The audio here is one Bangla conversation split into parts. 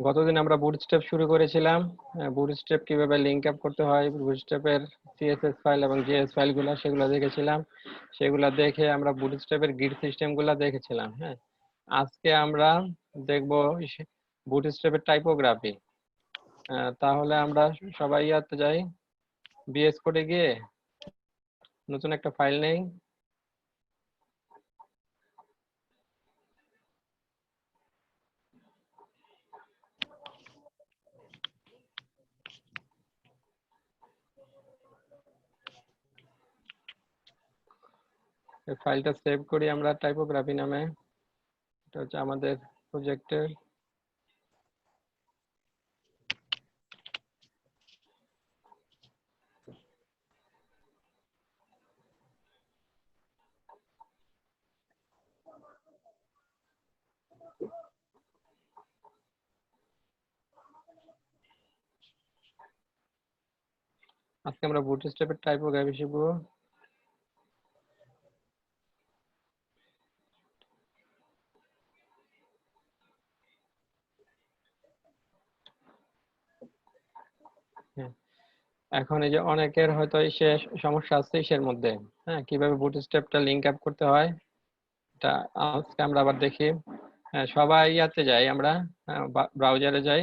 গতদিন আমরা বুটস্ট্র্যাপ শুরু করেছিলাম। বুটস্ট্র্যাপ কিভাবে লিংক আপ করতে হয়, বুটস্ট্র্যাপের সিএসএস ফাইল এবং জেএস ফাইলগুলো সেগুলো দেখেছিলাম। সেগুলো দেখে আমরা বুটস্ট্র্যাপের গিট সিস্টেমগুলো দেখেছিলাম। হ্যাঁ, আজকে আমরা দেখব বুটস্ট্র্যাপের টাইপোগ্রাফি। তাহলে আমরা সবাই ইয়াতে যাই, বিএস কোডে গিয়ে নতুন একটা ফাইল নেই। ফাইলটা সেভ করি আমরা টাইপোগ্রাফি নামে। এটা হচ্ছে আমাদের প্রজেক্টের। আজকে আমরা বুটস্ট্র্যাপের টাইপোগ্রাফি শিখবো। এখন এই যে অনেকের হয়তো সমস্যা আছে এর মধ্যে, হ্যাঁ, কিভাবে বুটস্ট্র্যাপটা লিংক আপ করতে হয় এটা আজকে আমরা আবার দেখি। সবাই ইয়াতে যাই, আমরা ব্রাউজারে যাই,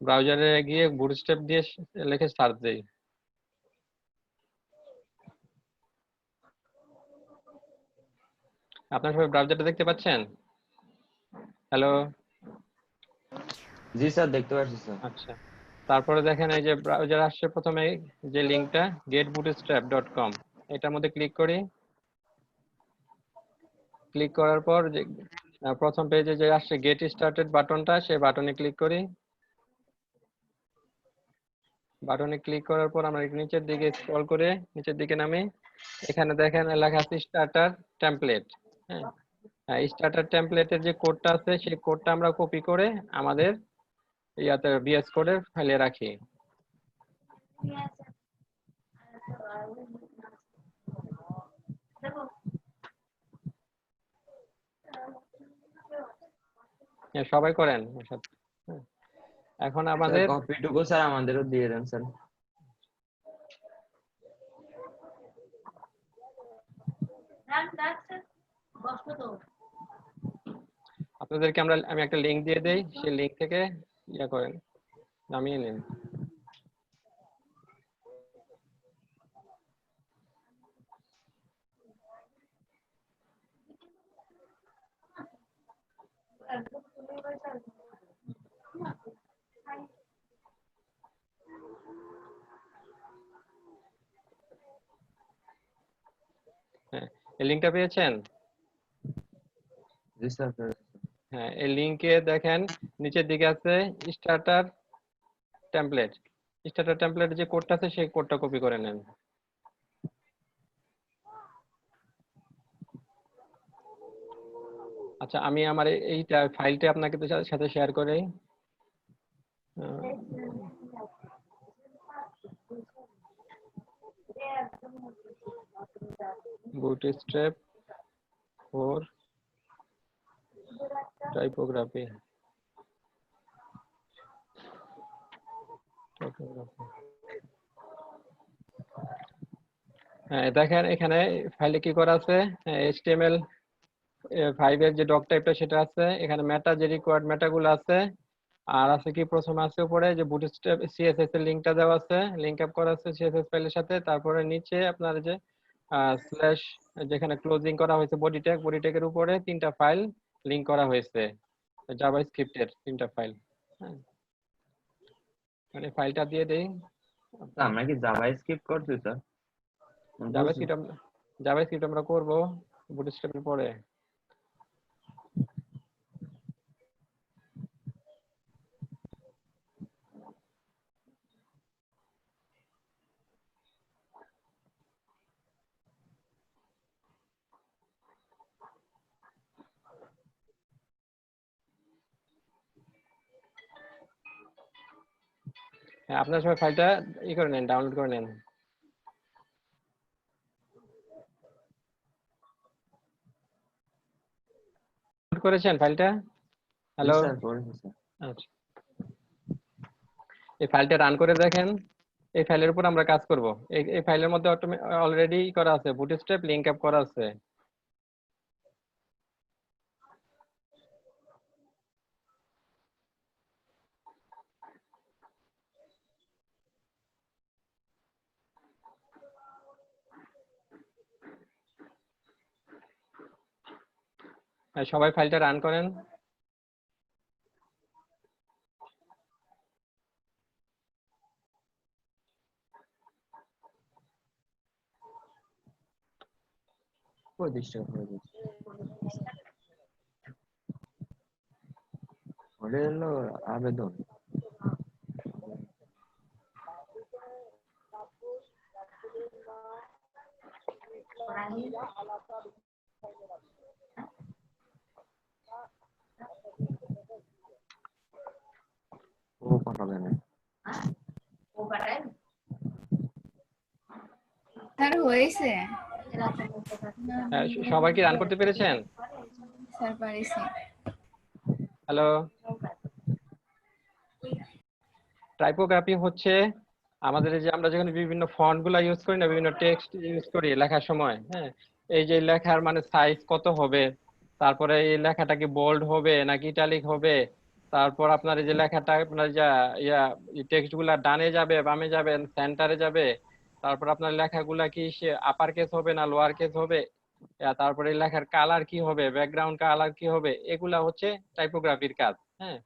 ব্রাউজারে গিয়ে বুটস্ট্র্যাপ দিয়ে লিখে সার্চ দিই। আপনারা সবাই ব্রাউজারটা দেখতে পাচ্ছেন? হ্যালো? জি স্যার, দেখতে পাচ্ছি স্যার। আচ্ছা, তারপরে দেখেন এই যে ব্রাউজার আসছে, প্রথমে যে লিংকটা getbootstrap.com, এটার মধ্যে ক্লিক করি। ক্লিক করার পর যে প্রথম পেজে যে আসছে গেট স্টার্টেড বাটনটা, সেই বাটনে ক্লিক করি। বাটনে ক্লিক করার পর আমরা নিচের দিকে স্ক্রল করে নিচের দিকে নামি। এখানে দেখেন লেখা আছে স্টার্টার টেমপ্লেট। হ্যাঁ, স্টার্টার টেমপ্লেটের যে কোডটা আছে সেই কোডটা আমরা কপি করে আমাদের ইয়াতে বিএস কোডের ফাইলে রাখি। সবাই করেন। এখন আমাদের কপিটুকু স্যার আমাদেরও দিয়ে দেন স্যার। আপনাদেরকে আমি একটা লিংক দিয়ে দেই, সেই লিংক থেকে ইয়া করেন, নামিয়ে নিন। হ্যাঁ, এই লিংকটা পেয়েছেন? জি স্যার। হ্যাঁ, এই লিংকে দেখেন নিচের দিকে আছে স্টার্টার টেমপ্লেট। স্টার্টার টেমপ্লেট যে কোডটা আছে সেই কোডটা কপি করে নেন। আচ্ছা, আমি আমার এইটা ফাইলটা আপনাকে সাথে শেয়ার করি। Bootstrap for typography. হ্যাঁ, দেখেন এখানে ফাইলে কি করা আছে, HTML5 এর যে ডক টাইপটা সেটা আছে, এখানে মেটা যে রিকোয়ার্ড মেটাগুলো আছে, আর আছে কি প্রথমে আছে উপরে যে বুটস্ট্র্যাপ সিএসএস এর লিংকটা দেওয়া আছে, লিংক আপ করা আছে সিএসএস ফাইলের সাথে। তারপরে নিচে আপনার যে স্ল্যাশ যেখানে ক্লোজিং করা হয়েছে বডি ট্যাগের উপরে তিনটা ফাইল লিংক করা হয়েছে, জাভাস্ক্রিপ্টের তিনটা ফাইল। হ্যাঁ, মানে ফাইলটা দিয়ে দেই। আমরা কি জাভাস্ক্রিপ্ট করছি স্যার? জাভাস্ক্রিপ্ট আমরা করব বুটস্ট্র্যাপের পরে। হ্যাঁ, আপনার সবাই ফাইলটা করে নেন, ডাউনলোড করে নেন। করেছেন ফাইলটা? হ্যালো? স্যার করেছি স্যার। আচ্ছা, এই ফাইলটা রান করে দেখেন। এই ফাইলের উপর আমরা কাজ করব। এই ফাইলের মধ্যে অলরেডি করা আছে, বুটস্ট্র্যাপ লিংক আপ করা আছে। সবাই ফাইলটা রান করেন। প্রতিষ্ঠা করে দিচ্ছি। ওটা হলো আবেদন। ও পাঠাবে না। স্যার হয়েছে? সবাই কি রান করতে পেরেছেন? স্যার পারিছি। হ্যালো। টাইপোগ্রাফি হচ্ছে আমাদের এই যে আমরা যখন বিভিন্ন ফন্ট গুলা ইউজ করি না, বিভিন্ন টেক্সট ইউজ করি লেখার সময়, হ্যাঁ, এই যে লেখার মানে সাইজ কত হবে, তারপরে এই লেখাটা কি বোল্ড হবে নাকি ইটালিক হবে, তারপর আপনার এই যে লেখাটা আপনার যা ইয়া টেক্সট গুলা ডানে যাবে বামে যাবে সেন্টারে যাবে, তারপর আপনার লেখাগুলা কি সে আপার কেস হবে না লোয়ার কেস হবে, তারপরে এই লেখার কালার কি হবে, ব্যাকগ্রাউন্ড কালার কি হবে, এগুলা হচ্ছে টাইপোগ্রাফির কাজ। হ্যাঁ,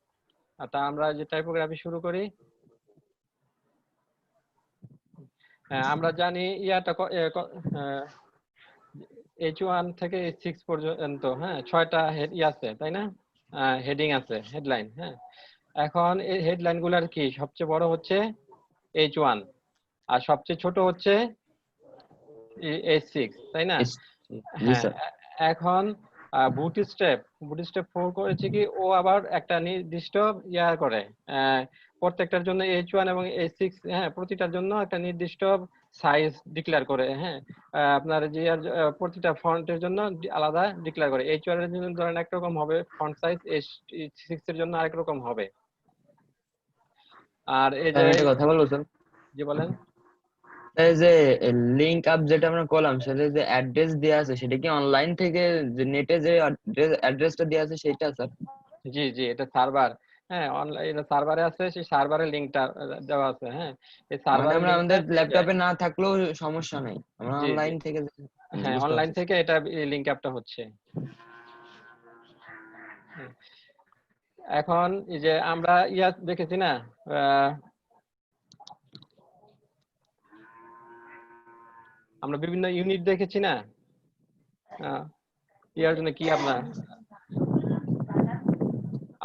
তা আমরা যে টাইপোগ্রাফি শুরু করি। হ্যাঁ, আমরা জানি ইয়াটা H1 থেকে H6 পর্যন্ত, হ্যাঁ, 6টা আছে তাই না, হেডিং আছে, হেডলাইন। হ্যাঁ, এখন এই হেডলাইন গুলার কি সবচেয়ে বড় হচ্ছে H1 আর সবচেয়ে ছোট হচ্ছে H6, তাই না? জি হ্যাঁ, স্যার। এখন বুটস্ট্র্যাপ 4 করেছে কি ও আবার একটা নির্দিষ্ট ইয়া করে, প্রত্যেকটার জন্য H1 এবং H6, হ্যাঁ, প্রতিটার জন্য একটা নির্দিষ্ট সাইজ ডিক্লেয়ার করে। হ্যাঁ, আপনার যে প্রতিটা ফন্টের জন্য আলাদা ডিক্লেয়ার করে। H1 এর জন্য ধরেন একরকম হবে ফন্ট সাইজ, H6 এর জন্য আরেক রকম হবে। আর এই যে আমি একটা কথা বলবো স্যার। জি বলেন। এই যে লিংক আপ যেটা আমরা করলাম সেটা যে অ্যাড্রেস দেওয়া আছে সেটা কি অনলাইন থেকে যে নেটে যে অ্যাড্রেসটা দেওয়া আছে সেটা স্যার? জি জি, এটা সার্ভার। হ্যাঁ, অনলাইন সার্ভারে আছে, সেই সার্ভারের লিংকটা দেওয়া আছে। হ্যাঁ, এই মানে সার্ভারের আমরা লিংকটা আমাদের পেয়ে যায়। ল্যাপটপে না থাকলেও সমস্যা নেই, আমরা জি জি, অনলাইন থেকে হ্যাঁ, বুঝতে অনলাইন পারছি স্যার। থেকে এটা লিংক আপটা হচ্ছে। হুম। এখন এই যে আমরা ইয়া দেখেছি না, আমরা বিভিন্ন ইউনিট দেখেছি না, ইয়ার জন্য কি আপনার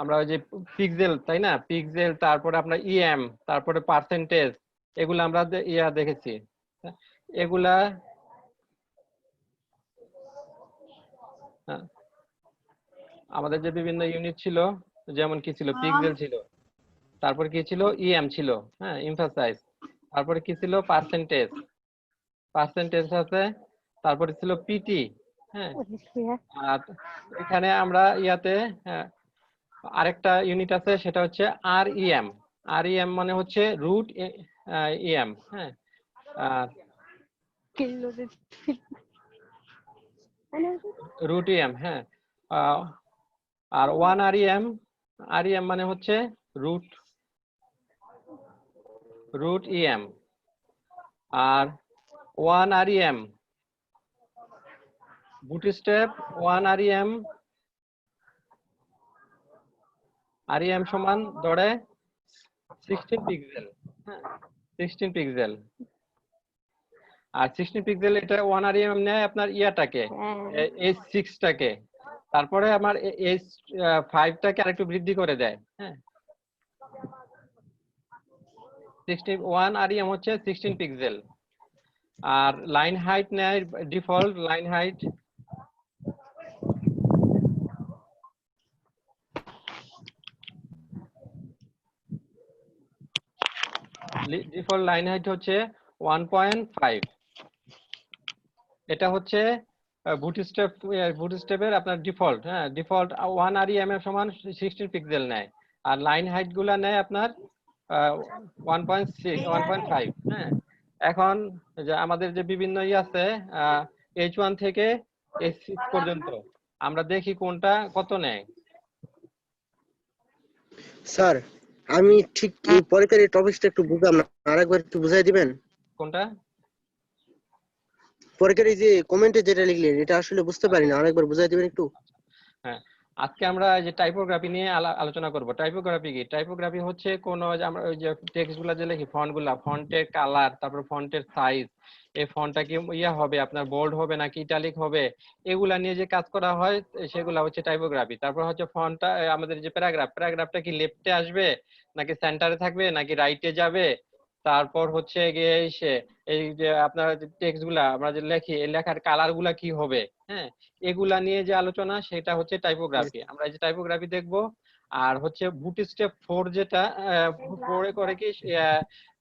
আমরা ওই যে পিক্সেল, তাই না, পিক্সেল, তারপরে আপনার ইএম, তারপরে পার্সেন্টেজ, এগুলা আমরা ইয়া দেখেছি। এগুলা আমাদের যে বিভিন্ন ইউনিট ছিল, যেমন কি ছিল, পিক্সেল ছিল, তারপর কি ছিল, ইএম ছিল, হ্যাঁ, এমফাসাইজ, তারপরে কি ছিল, পার্সেন্টেজ, পার্সেন্টেজ আছে, তারপরে ছিল পিটি। হ্যাঁ, আর এখানে আমরা ইয়াতে, হ্যাঁ, আরেকটা ইউনিট আছে, সেটা হচ্ছে আরইএম। আরইএম মানে হচ্ছে রুট ইএম। হ্যাঁ, আর রুট ইএম। হ্যাঁ, আর ওয়ান আরইএম, আরইএম মানে হচ্ছে রুট রুট ইএম। আর one REM bootstrap, one REM, REM সমান ধরে 16 পিক্সেল। হ্যাঁ, 16 পিক্সেল। আর 16 পিক্সেল এটা ওয়ান আরইএম নেয় আপনার ইয়াটাকে, H6 টাকে, তারপরে আমার H5 টাকে আরেকটু বৃদ্ধি করে দেয়। হ্যাঁ, 1 আরইএম হচ্ছে 16 পিক্সেল। আর লাইন হাইট নেয় default line height, default line height হচ্ছে 1.5। এটা হচ্ছে বুটস্ট্র্যাপের আপনার ডিফল্ট। হ্যাঁ, ডিফল্ট 1 আরইএম এর সমান 16 পিক্সেল নেয়। আর লাইন হাইট গুলা নেয় আপনার 1.6 1.5। হ্যাঁ, এখন যে আমাদের যে বিভিন্ন আছে H1 থেকে H6 পর্যন্ত, আমরা দেখি কোনটা কত নেয়। স্যার আমি ঠিক এই পরীক্ষার এই টপিকটা একটু বুঝলাম না, আরেকবার একটু বুঝাই দিবেন? কোনটা? পরীক্ষার এই যে কমেন্টে যেটা লিখলেন এটা আসলে বুঝতে পারি না, আরেকবার বুঝাই দিবেন একটু? হ্যাঁ, আজকে আমরা এই যে টাইপোগ্রাফি নিয়ে আলোচনা করব। টাইপোগ্রাফি কি? টাইপোগ্রাফি হচ্ছে কোন যে আমরা ওই যে টেক্সট গুলা যে লিখি, ফন্ট গুলা, ফন্টের কালার, তারপর ফন্টের সাইজ, এই ফন্টটা কি হবে আপনার বোল্ড হবে নাকি ইটালিক হবে, এগুলা নিয়ে যে কাজ করা হয় সেগুলা হচ্ছে টাইপোগ্রাফি। তারপর হচ্ছে ফন্টটা, আমাদের যে প্যারাগ্রাফটা কি লেফটে আসবে নাকি সেন্টারে থাকবে নাকি রাইটে যাবে, তারপর হচ্ছে গিয়ে এই যে আপনার টেক্সট গুলা আমরা যে লিখি, এই লেখার কালার গুলা কি হবে, হ্যাঁ, এগুলা নিয়ে যে আলোচনা সেটা হচ্ছে টাইপোগ্রাফি। আমরা এই যে টাইপোগ্রাফি দেখব। আর হচ্ছে বুটস্ট্র্যাপ 4 যেটা পরে করে কি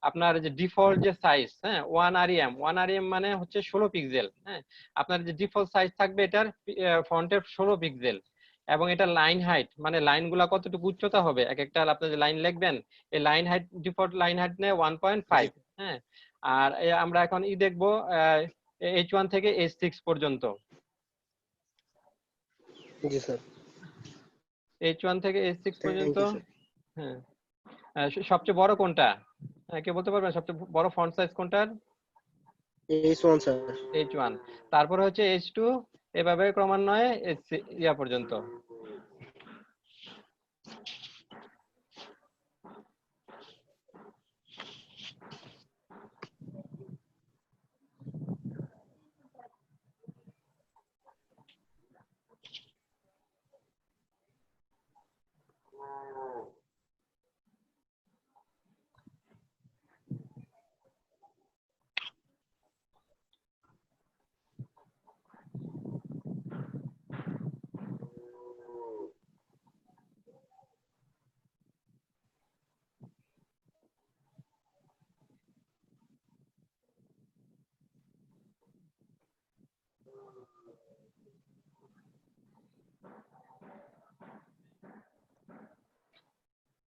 আপনার যে ডিফল্ট যে সাইজ, হ্যাঁ, 1 rem মানে হচ্ছে 16 পিক্সেল। হ্যাঁ, আপনার যে ডিফল্ট সাইজ থাকবে এটার ফন্টের 16 পিক্সেল। এবং এটা লাইন হাইট মানে লাইনগুলা কতটুকু উচ্চতা হবে, এক একটা আপনি যে লাইন লিখবেন এই line height, default line height নেয় 1.5। হ্যাঁ, আর আমরা এখন দেখব H1 থেকে H6 পর্যন্ত। জি স্যার। H1 থেকে H6 পর্যন্ত। Thank you sir. হ্যাঁ, সবচেয়ে বড় কোনটা? হ্যাঁ, কে বলতে পারবেন সবচেয়ে বড় ফন্ট সাইজ কোনটার? H1 sir. H1। তারপরে হচ্ছে H2, এভাবে ক্রমান্বয়ে ইয়া পর্যন্ত।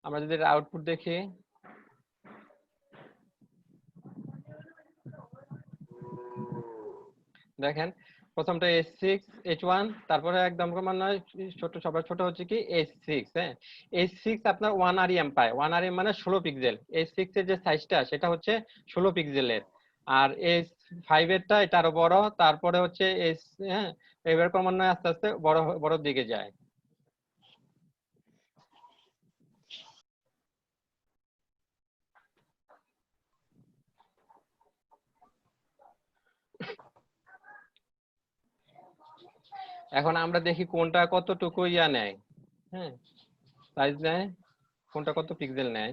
আমরা যদি আউটপুট দেখি, দেখেন প্রথমটা H6 H1, তারপরে একদম ক্রমান্বয়ে ছোট, সবার ছোট হচ্ছে কি H6। হ্যাঁ, H6 আপনার 1 rem পায়। 1 rem মানে 16 পিক্সেল। H6 এর যে সাইজটা সেটা হচ্ছে 16 পিক্সেলের। আর H5 এরটা এটা আরো বড়। তারপরে হচ্ছে হ্যাঁ, এবার ক্রমান্বয়ে আস্তে আস্তে বড় দিকে যায়। এখন আমরা দেখি কোনটা কতটুকু ইয়া নেয়, হ্যাঁ, সাইজ নেয়, কোনটা কত পিক্সেল নেয়।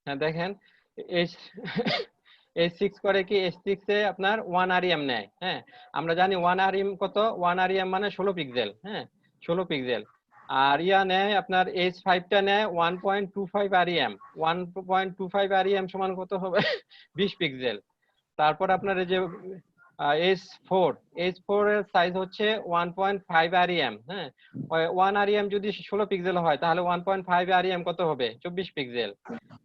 হ্যাঁ, দেখেন H6 করে কি, H6 এ আপনার 1 rem নেয়। হ্যাঁ, আমরা জানি 1 rem কত, 1 rem মানে 16 পিক্সেল। হ্যাঁ, 16 পিক্সেল। আর ইয়া নেয় আপনার H5 টা নেয় 1.25 rem। 1.25 rem সমান কত হবে? 20 পিক্সেল। তারপর আপনার এই যে H4 এর সাইজ হচ্ছে 1.5 rem। হ্যাঁ, 1 rem যদি 16 পিক্সেল হয় তাহলে 1.5 rem কত হবে? 24 পিক্সেল।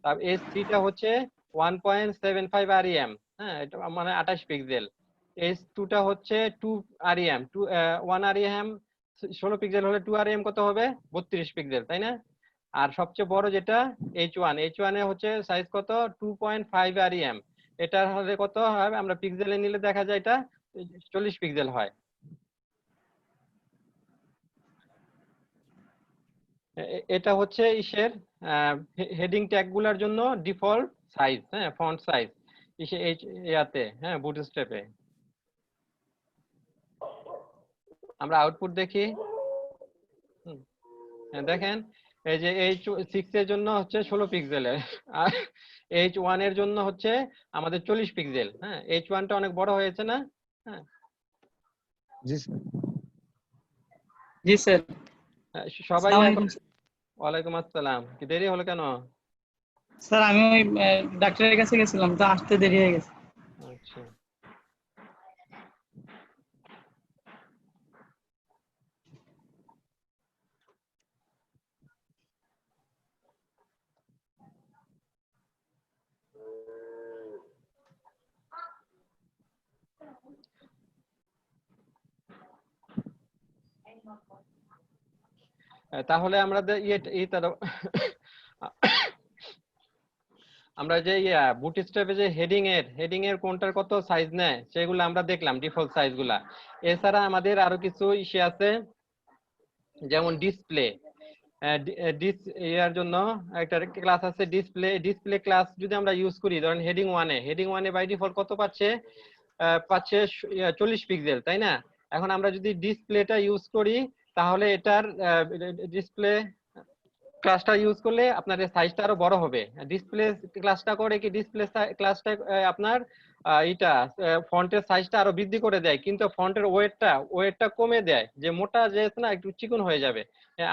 তারপর H3 টা হচ্ছে 1.75 rem। হ্যাঁ, এটা মানে 28 পিক্সেল। H2 টা হচ্ছে 2 rem। 1 rem 16 পিক্সেল হলে 2 rem কত হবে? 32 পিক্সেল, তাই না? আর সবচেয়ে বড় যেটা H1 এ হচ্ছে সাইজ কত? 2.5 rem। এটা হলে কত হয়? আমরা পিক্সেলে নিলে দেখা যায় এটা 40 পিক্সেল হয়। এটা হচ্ছে ইসের হেডিং ট্যাগ গুলার জন্য ডিফল্ট সাইজ, হ্যাঁ, ফন্ট সাইজ ইয়াতে, হ্যাঁ, বুটস্ট্র্যাপে। আমরা আউটপুট দেখি। হ্যাঁ, দেখেন এই যে H6 এর জন্য হচ্ছে 16 পিক্সেলের, আর H1 এর জন্য হচ্ছে আমাদের 40 পিক্সেল। হ্যাঁ, H1 টা অনেক বড় হয়েছে না? হ্যাঁ, জি স্যার। জি স্যার। সবাই আসসালামু এখন আলাইকুম ওয়ালাইকুম আসসালাম। কি দেরি হলো কেন? স্যার। আমি ওই ডাক্তারের কাছে গেছিলাম, তো আসতে দেরি হয়ে গেছে। আচ্ছা, তাহলে আমরা আমরা যে বুটস্ট্র্যাপে যে হেডিং এর কোনটার কত সাইজ নেয় সেগুলো আমরা দেখলাম, ডিফল্ট সাইজগুলা। এছাড়া আমাদের আরো কিছু ইস্যু আছে, যেমন ডিসপ্লে। ইয়ার জন্য একটা ক্লাস আছে ডিসপ্লে ক্লাস। যদি আমরা ইউজ করি, ধরেন হেডিং ওয়ানে বাই ডিফল্ট কত পাচ্ছে? পাচ্ছে 40 পিক্সেল, তাই না? এখন আমরা যদি ডিসপ্লেটা ইউজ করি, তাহলে এটার ডিসপ্লে ক্লাসটা ইউজ করলে আপনার সাইজটা আরো বড় হবে। ডিসপ্লে ক্লাসটা করে কি, ডিসপ্লে ক্লাসটা আপনার এটা ফন্টের সাইজটা আরো বৃদ্ধি করে দেয়, কিন্তু ফন্টের ওয়েটটা কমে দেয়, যে মোটা যে আছে না, একটু চিকন হয়ে যাবে।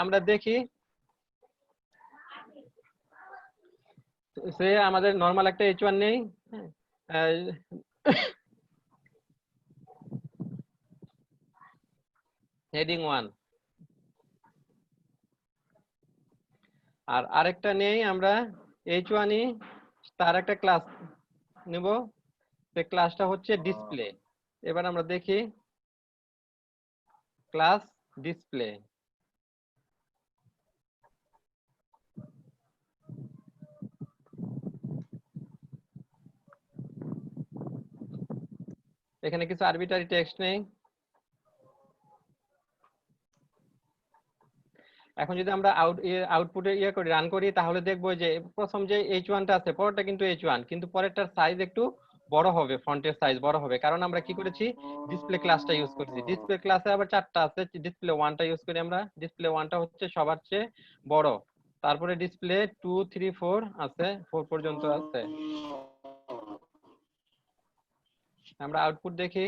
আমরা দেখি, সে আমাদের নরমাল একটা H1 নেই। হেডিং 1, আর আরেকটা নেই আমরা H1E, তার একটা ক্লাস নেব। সে ক্লাসটা হচ্ছে ডিসপ্লে। এবার আমরা দেখি ক্লাস ডিসপ্লে। এখানে কিছু আরবিটারি টেক্সট নেই। এখন যদি আমরা আউটপুটে করি, রান করি, তাহলে দেখবো যে প্রথম যে H1টা আছে, পরেরটা কিন্তু H1, কিন্তু পরেরটার সাইজ একটু বড় হবে, ফন্টের সাইজ বড় হবে, কারণ আমরা কি করেছি, ডিসপ্লে ক্লাসটা ইউজ করেছি। ডিসপ্লে ক্লাসে আবার 4টা আছে, ডিসপ্লে 1টা ইউজ করি আমরা। ডিসপ্লে 1টা হচ্ছে সবার চেয়ে বড়, তারপরে ডিসপ্লে 2, 3, 4 আছে, 4 পর্যন্ত আছে। আমরা আউটপুট দেখি।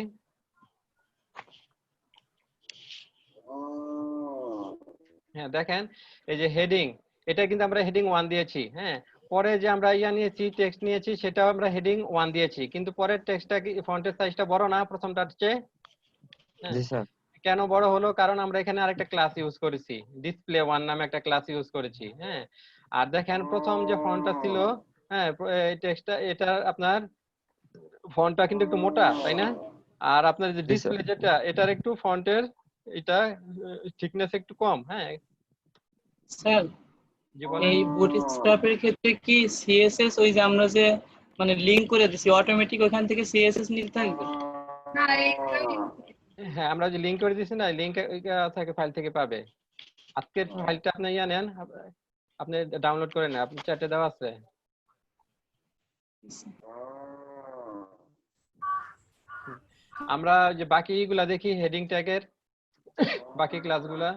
হ্যাঁ, দেখেন এই যে হেডিং, এটা কিন্তু আমরা হেডিং 1 দিয়েছি। হ্যাঁ, পরে যে আমরা নিয়েছি, টেক্সট নিয়েছি, সেটাও আমরা হেডিং 1 দিয়েছি, কিন্তু পরের টেক্সটটা কি, ফন্টের সাইজটা বড় না প্রথমটার চেয়ে? হ্যাঁ, জি স্যার। কেন বড় হলো? কারণ আমরা এখানে আরেকটা ক্লাস ইউজ করেছি, ডিসপ্লে 1 নামে একটা ক্লাস ইউজ করেছি। হ্যাঁ, আর দেখেন প্রথম যে ফন্টটা ছিল, হ্যাঁ, এই টেক্সটটা, এটা আপনার ফন্টটা কিন্তু একটু মোটা, তাই না? আর আপনার যে জি স্যার। ডিসপ্লে যেটা, এটার একটু ফন্টের এটা থিকনেস একটু কম। হ্যাঁ, স্যার, জি বলেন। এই বুটস্ট্র্যাপের ক্ষেত্রে কি সিএসএস, ওই যে আমরা যে মানে লিংক করে দিছি অটোমেটিক, ওখান থেকে সিএসএস নিতে থাকবে? না এগুলো হ্যাঁ, আমরা যে লিংক করে দিয়েছি না, লিংক থেকে ফাইল থেকে পাবে। আজকের ফাইলটা আপনি নেন, আপনি ডাউনলোড করে নেন, আপনি চ্যাটে দেওয়া আছে। আমরা যে বাকিগুলা দেখি, হেডিং ট্যাগের বাকি ক্লাসগুলা।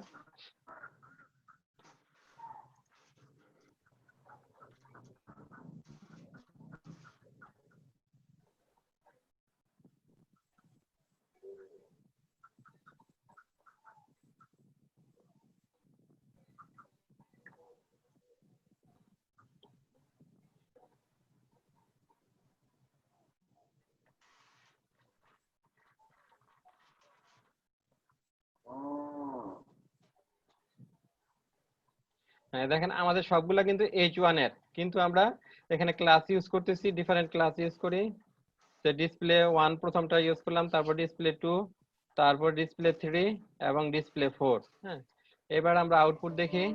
হ্যাঁ, দেখেন আমাদের সবগুলা কিন্তু H1 এর, কিন্তু আমরা এখানে ক্লাস ইউজ করতেছি, ডিফারেন্ট ক্লাস ইউজ করি। ডিসপ্লে 1 প্রথমটা ইউজ করলাম, তারপর ডিসপ্লে 2, তারপর ডিসপ্লে 3 এবং ডিসপ্লে 4। হ্যাঁ, এবার আমরা আউটপুট দেখি।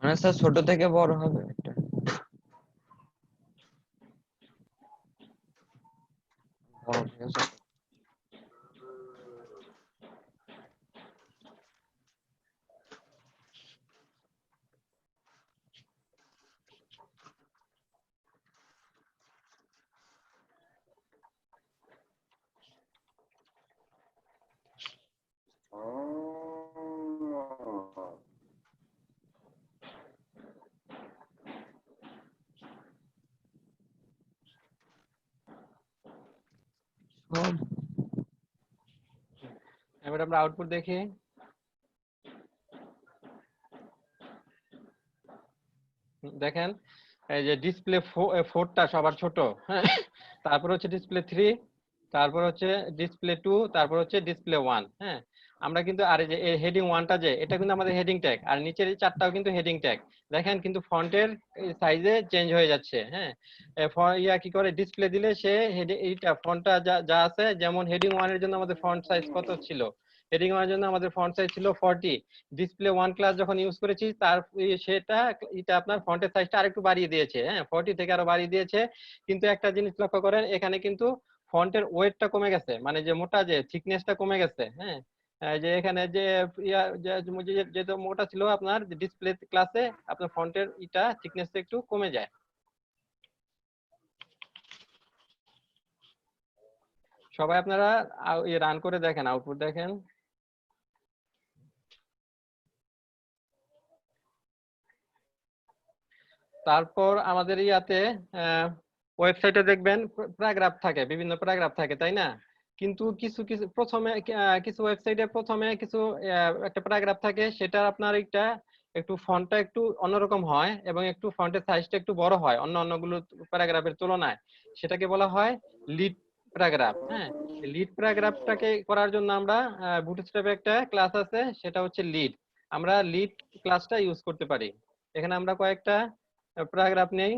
মানে স্যার ছোট থেকে বড় হবে এটা? বড় থেকে ছোট। এবার আমরা আউটপুট দেখি। দেখেন এই যে ডিসপ্লে 4টা সবার ছোট, হ্যাঁ, তারপর হচ্ছে ডিসপ্লে 3, তারপর হচ্ছে ডিসপ্লে 2, তারপর হচ্ছে ডিসপ্লে 1। হ্যাঁ, আমরা কিন্তু আর এই যে হেডিং 1টা যে এটা কিন্তু আমাদের হেডিং ট্যাগ, আর নিচের এই 4টাও কিন্তু হেডিং ট্যাগ। দেখেন কিন্তু ফন্টের সাইজে চেঞ্জ হয়ে যাচ্ছে। হ্যাঁ, ইয়া কি করে ডিসপ্লে দিলে সে এইটা ফন্টটা যা আছে, যেমন হেডিং 1 এর জন্য আমাদের ফন্ট সাইজ কত ছিল, হেডিং 1 এর জন্য আমাদের ফন্ট সাইজ ছিল 40। ডিসপ্লে 1 ক্লাস যখন ইউজ করেছি তার সেটা এটা আপনার ফন্টের সাইজটা আরেকটু বাড়িয়ে দিয়েছে। হ্যাঁ, 40 থেকে আরো বাড়িয়ে দিয়েছে। কিন্তু একটা জিনিস লক্ষ্য করেন, এখানে কিন্তু ফন্টের ওয়েটটা কমে গেছে, মানে যে মোটা যে থিকনেসটা কমে গেছে। হ্যাঁ, যে এখানে যে যেটা মোটা ছিল আপনার ডিসপ্লে ক্লাসে, আপনার ফন্টের থিকনেসটা একটু কমে যায়। সবাই আপনারা রান করে দেখেন, আউটপুট দেখেন। তারপর আমাদের ইয়াতে ওয়েবসাইটে দেখবেন প্যারাগ্রাফ থাকে, বিভিন্ন প্যারাগ্রাফ থাকে, তাই না? কিন্তু কিছু কিছু প্রথমে কিছু ওয়েবসাইটে প্রথমে কিছু একটা প্যারাগ্রাফ থাকে, সেটা আপনার একটু ফন্টটা একটু অন্যরকম হয় এবং একটু ফন্টের সাইজটা একটু বড় হয় অন্যগুলো প্যারাগ্রাফের তুলনায়। সেটাকে বলা হয় লিড প্যারাগ্রাফ। হ্যাঁ, লিড প্যারাগ্রাফটাকে করার জন্য আমরা বুটস্ট্র্যাপে একটা ক্লাস আছে, সেটা হচ্ছে লিড। আমরা লিড ক্লাসটা ইউজ করতে পারি। এখানে আমরা কয়েকটা প্যারাগ্রাফ নেই।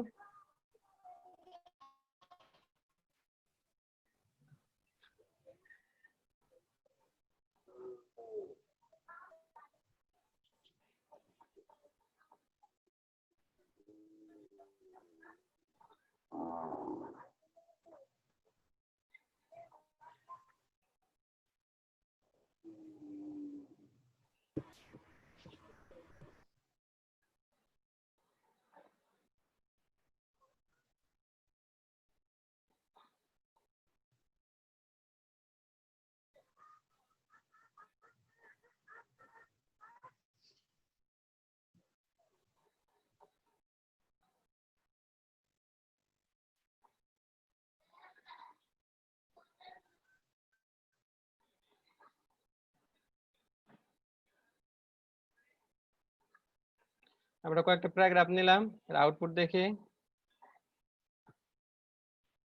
আমরা কয়েকটা প্যারাগ্রাফ নিলাম, আউটপুট দেখি।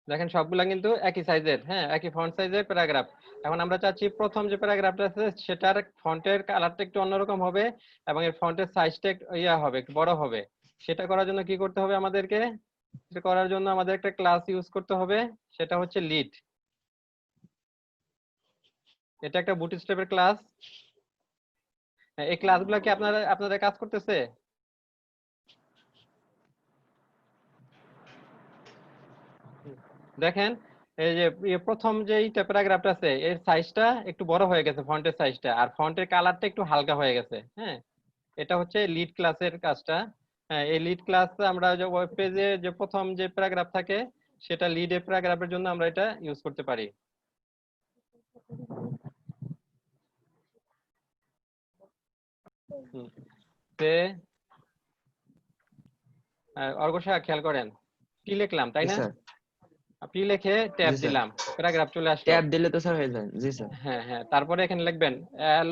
দেখেন সবগুলা কিন্তু একই সাইজের, হ্যাঁ, একই ফন্ট সাইজের প্যারাগ্রাফ। এখন আমরা চাচ্ছি প্রথম যে প্যারাগ্রাফটা আছে সেটার ফন্টের কালারটা একটু অন্যরকম হবে এবং এর ফন্টের সাইজটা একটু হবে, একটু বড় হবে। সেটা করার জন্য কি করতে হবে আমাদেরকে? সেটা করার জন্য আমাদের একটা ক্লাস ইউজ করতে হবে, সেটা হচ্ছে লিড। এটা একটা বুটস্ট্র্যাপের ক্লাস। এই ক্লাসগুলো কি আপনাদের কাজ করতেছে? দেখেন এই যে প্রথম যে প্যারাগ্রাফটা আছে এর সাইজটা একটু বড় হয়ে গেছে, ফন্টের সাইজটা, আর ফন্টের কালারটা একটু হালকা হয়ে গেছে। হ্যাঁ, এটা হচ্ছে লিড ক্লাসের কাজটা। হ্যাঁ, এই লিড ক্লাস আমরা যে ওয়েব পেজে যে প্রথম যে প্যারাগ্রাফ থাকে সেটা লিড এর প্যারাগ্রাফের জন্য আমরা এটা ইউজ করতে পারি। অর্ঘ্য সাহেব খেয়াল করেন, কি লিখলাম তাই জি না? স্যার। আপনি লিখে ট্যাব জি স্যার। দিলাম, প্যারাগ্রাফ চলে আসলো। ট্যাব দিলে তো স্যার হয়ে যায়। জি স্যার। হ্যাঁ হ্যাঁ, তারপরে এখানে লিখবেন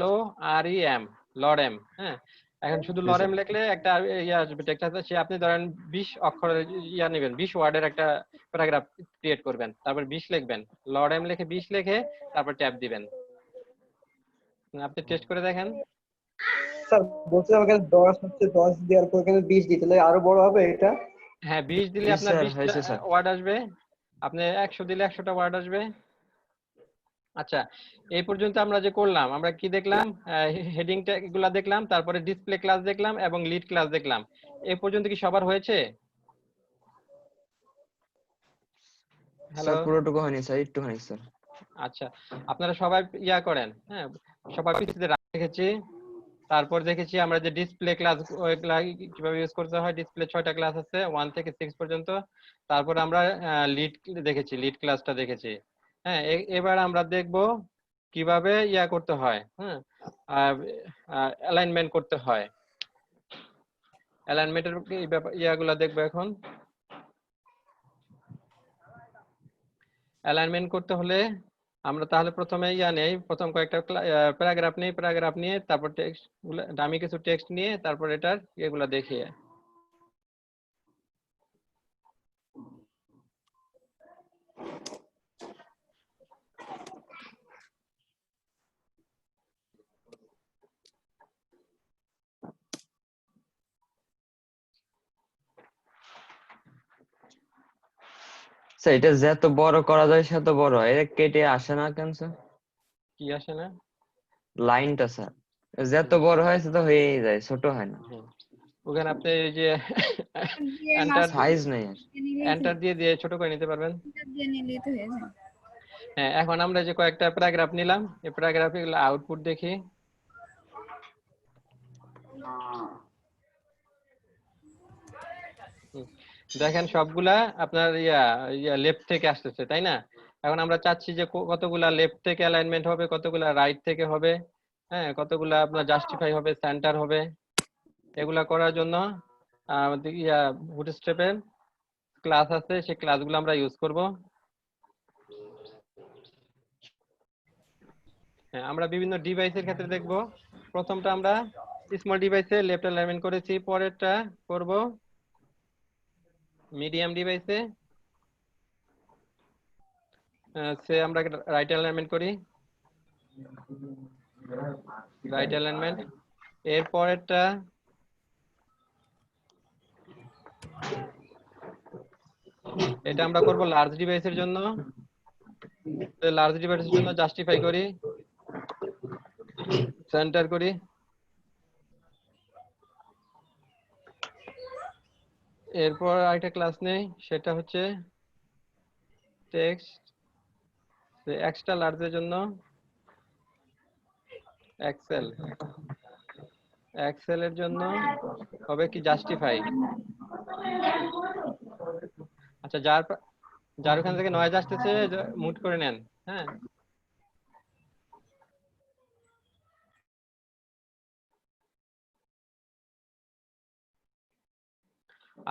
LOREM, লরেম। হ্যাঁ, এখন শুধু জি লরেম স্যার। লিখলে একটা ইয়া আসবে, টেক্সট আছে, সে আপনি ধরেন 20 অক্ষরের ইয়া নেবেন, 20 ওয়ার্ডের একটা প্যারাগ্রাফ ক্রিয়েট করবেন, তারপর 20 লিখবেন, লরেম লিখে 20 লিখে তারপর ট্যাব দিবেন। আপনি টেস্ট করে দেখেন। স্যার বলছে আমাকে 10 হচ্ছে 10 দেওয়ার পর এখানে 20 দিতে তাহলে আরো বড় হবে এটা? হ্যাঁ, 20 দিলে জি আপনার স্যার, 20টা হয়েছে স্যার। ওয়ার্ড আসবে, আপনি 100 দিলে 100টা ওয়ার্ড আসবে। আচ্ছা, এই পর্যন্ত আমরা যে করলাম, আমরা কি দেখলাম? হেডিং ট্যাগ গুলা দেখলাম, তারপরে ডিসপ্লে ক্লাস দেখলাম এবং লিড ক্লাস দেখলাম। এই পর্যন্ত কি সবার হয়েছে? হ্যালো। স্যার পুরোটুকু হয়নি স্যার, একটুখানি স্যার। আচ্ছা, আপনারা সবাই ইয়া করেন, হ্যাঁ, সবাই পিসিতে দেখেছি। তারপর দেখেছি আমরা যে ডিসপ্লে ক্লাস কিভাবে ইউজ করতে হয়, ডিসপ্লে 6টা ক্লাস আছে 1 থেকে 6 পর্যন্ত। তারপর আমরা লিড দেখেছি, লিড ক্লাসটা দেখেছি। হ্যাঁ, এবার আমরা দেখব কিভাবে ইয়া করতে হয়, হ্যাঁ, অ্যালাইনমেন্ট করতে হয়। অ্যালাইনমেন্টের ইয়াগুলা দেখবো এখন। অ্যালাইনমেন্ট করতে হলে আমরা তাহলে প্রথমে নেই, প্রথম কয়েকটা প্যারাগ্রাফ নেই, প্যারাগ্রাফ নিয়ে তারপর টেক্সট ডামি কিছু টেক্সট নিয়ে তারপর এটার এগুলা দেখিয়ে। স্যার এটা যত বড় করা যায় তত বড় হয়, এটা কেটে আসে না কেন স্যার? কি আসে না? লাইনটা স্যার যত বড় হয় তত হয়েই যায়, ছোট হয় না। হুম। ওখানে আপনি এই যে দিয়ে এন্টার সাইজ নেই আর। নিলেই তো এন্টার দিয়ে দিয়ে ছোট করে নিতে পারবেন। দিয়ে নিলেই তো হয়ে যায়। হ্যাঁ, এখন আমরা যে কয়েকটা প্যারাগ্রাফ নিলাম, এই প্যারাগ্রাফে এগুলো আউটপুট দেখি। হুম, দেখেন সবগুলা আপনার লেফট থেকে আসতেছে, তাই না? এখন আমরা চাচ্ছি যে কতগুলা লেফট থেকে অ্যালাইনমেন্ট হবে, কতগুলা রাইট থেকে হবে, হ্যাঁ, কতগুলা আপনার জাস্টিফাই হবে, সেন্টার হবে। এগুলা করার জন্য আমাদের বুটস্ট্র্যাপের ক্লাস আছে, সেই ক্লাসগুলো আমরা ইউজ করব। হ্যাঁ, আমরা বিভিন্ন ডিভাইসের ক্ষেত্রে দেখব। প্রথমটা আমরা স্মল ডিভাইসে লেফট অ্যালাইনমেন্ট করেছি, পরেরটা করব মিডিয়াম ডিভাইসে, সে আমরা রাইট অ্যালাইনমেন্ট করি, রাইট অ্যালাইনমেন্ট। এর পরেরটা এটা আমরা করব লার্জ ডিভাইসের জন্য, লার্জ ডিভাইসের জন্য জাস্টিফাই করি, সেন্টার করি। এরপর আরেকটা ক্লাস নেই, সেটা হচ্ছে টেক্সট, এক্সট্রা লার্জের জন্য এক্সেল, এক্সেলের জন্য হবে কি জাস্টিফাই। আচ্ছা, যার ওখান থেকে নয়েজ আসতেছে মুট করে নেন। হ্যাঁ,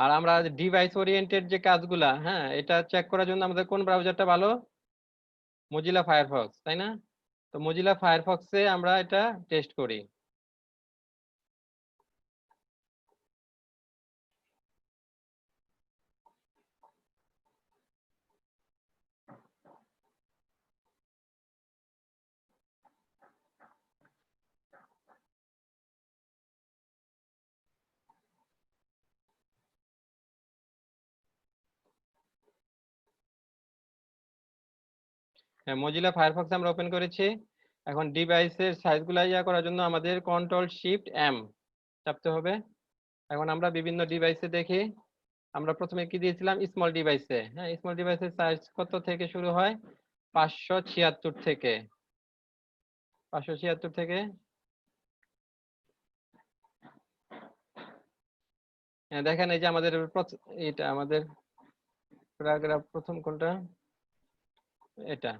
আর আমরা ডিভাইস ওরিয়েন্টেড যে কাজগুলা, হ্যাঁ, এটা চেক করার জন্য আমাদের কোন ব্রাউজারটা ভালো? মজিলা ফায়ারফক্স, তাই না? তো মজিলা ফায়ারফক্সে আমরা এটা টেস্ট করি। হ্যাঁ, মজিলা ফায়ারফক্স আমরা ওপেন করেছি। এখন ডিভাইসের সাইজগুলো করার জন্য আমাদের কন্ট্রোল শিফট এম চাপতে হবে। এখন আমরা বিভিন্ন ডিভাইসে দেখি, আমরা প্রথমে কি দিয়েছিলাম? স্মল ডিভাইসে। হ্যাঁ, স্মল ডিভাইসের সাইজ কত থেকে শুরু হয়? 576 থেকে, 576 থেকে। হ্যাঁ, দেখেন এই যে আমাদের এটা আমাদের প্যারাগ্রাফ প্রথম কোনটা? এটা।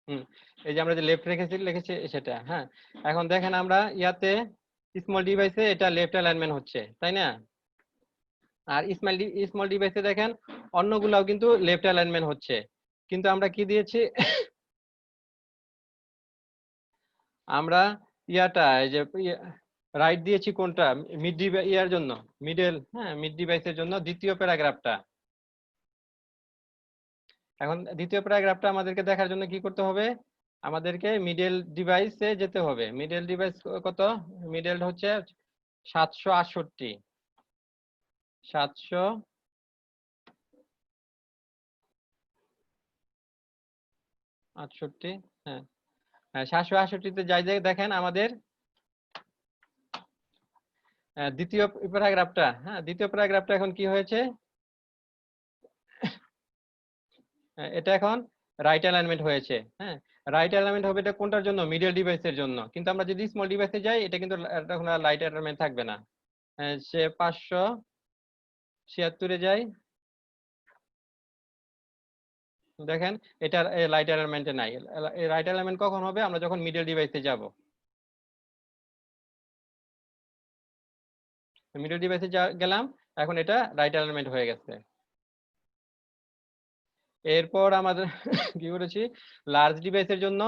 হুম, এই যে আমরা যে লেফট লিখেছি সেটা। হ্যাঁ, এখন দেখেন আমরা স্মল ডিভাইসে এটা লেফট অ্যালাইনমেন্ট হচ্ছে, তাই না? আর স্মল ডিভাইসে দেখেন অন্যগুলাও কিন্তু লেফট অ্যালাইনমেন্ট হচ্ছে, কিন্তু আমরা কি দিয়েছি? আমরা এই যে রাইট দিয়েছি কোনটা? মিড জন্য, মিড ডিভাইসের জন্য দ্বিতীয় প্যারাগ্রাফটা। এখন দ্বিতীয় প্যারাগ্রাফটা আমাদেরকে দেখার জন্য কি করতে হবে? আমাদেরকে মিডল ডিভাইসে যেতে হবে। মিডল ডিভাইস কত? মিডল হচ্ছে 768, 768। হ্যাঁ, 768-তে যাই দেখেন আমাদের দ্বিতীয় প্যারাগ্রাফটা। হ্যাঁ, দ্বিতীয় প্যারাগ্রাফটা এখন কি হয়েছে? এটা এখন রাইট অ্যালাইনমেন্ট হয়েছে। হ্যাঁ, রাইট অ্যালাইনমেন্ট হবে এটা কোনটার জন্য? মিডল ডিভাইসের জন্য। কিন্তু আমরা যদি স্মল ডিভাইসে যাই এটা কিন্তু তখন আর রাইট অ্যালাইনমেন্ট থাকবে না। সে 576 যাই, দেখেন এটা রাইট অ্যালাইনমেন্টে নাই। রাইট অ্যালাইনমেন্ট কখন হবে? আমরা যখন মিডল ডিভাইসে যাব। মিডল ডিভাইসে গেলাম, এখন এটা রাইট অ্যালাইনমেন্ট হয়ে গেছে। এরপর আমাদের কি করেছি, লার্জ ডিভাইসের জন্য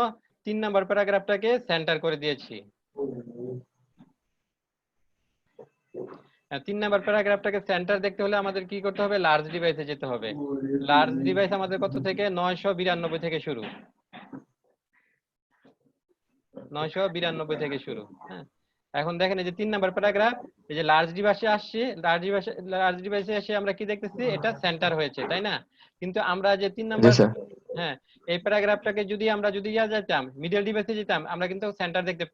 3 নাম্বার প্যারাগ্রাফটাকে সেন্টার করে দিয়েছি। 3 নাম্বার প্যারাগ্রাফটাকে সেন্টার দেখতে হলে আমাদের কি করতে হবে? লার্জ ডিভাইসে যেতে হবে। লার্জ ডিভাইস আমাদের কত থেকে? 992 থেকে শুরু, 992 থেকে শুরু। হ্যাঁ, এখন দেখেন এই যে 3 নাম্বার প্যারাগ্রাফ, এই যে লার্জ ডিভাইসে আসছে, লার্জ ডিভাইসে এসে আমরা কি দেখতেছি? এটা সেন্টার হয়েছে, তাই না? কিন্তু আমরা যে 3 জি নাম্বার, স্যার। হ্যাঁ, এই প্যারাগ্রাফটাকে যদি আমরা যেতাম মিডল ডিভাইসে যেতাম, আমরা কিন্তু সেন্টার দেখতে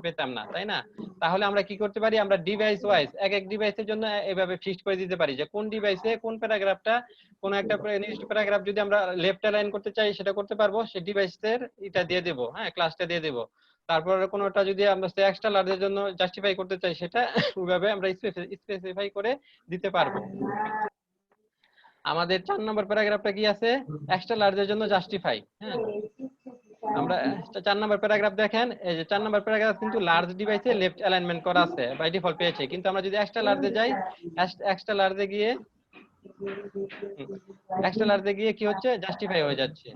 পেতাম না, তাই না? তাহলে আমরা কি করতে পারি? আমরা ডিভাইস ওয়াইজ এক এক ডিভাইসের জন্য এভাবে ফিক্সড করে দিতে পারি যে কোন ডিভাইসে কোন প্যারাগ্রাফটা, কোন একটা নির্দিষ্ট প্যারাগ্রাফ যদি আমরা লেফট অ্যালাইন করতে চাই সেটা করতে পারবো, সেই ডিভাইসের এটা দিয়ে দেবো, হ্যাঁ, ক্লাসটা দিয়ে দেবো। তারপর কোনোটা যদি আমরা এক্সট্রা লার্জের জন্য জাস্টিফাই করতে চাই সেটা ওইভাবে আমরা স্পেসিফাই করে দিতে পারবো। আমাদের 4 নম্বর প্যারাগ্রাফটা কি আছে? এক্সট্রা লার্জের জন্য জাস্টিফাই। হ্যাঁ, আমরা 4 নম্বর প্যারাগ্রাফ দেখেন, এই যে 4 নম্বর প্যারাগ্রাফ কিন্তু লার্জ ডিভাইসে লেফট অ্যালাইনমেন্ট করা আছে, বাই ডিফল্ট পেয়েছে। কিন্তু আমরা যদি এক্সট্রা লার্জে যাই, এক্সট্রা লার্জে গিয়ে কি হচ্ছে? জাস্টিফাই হয়ে যাচ্ছে।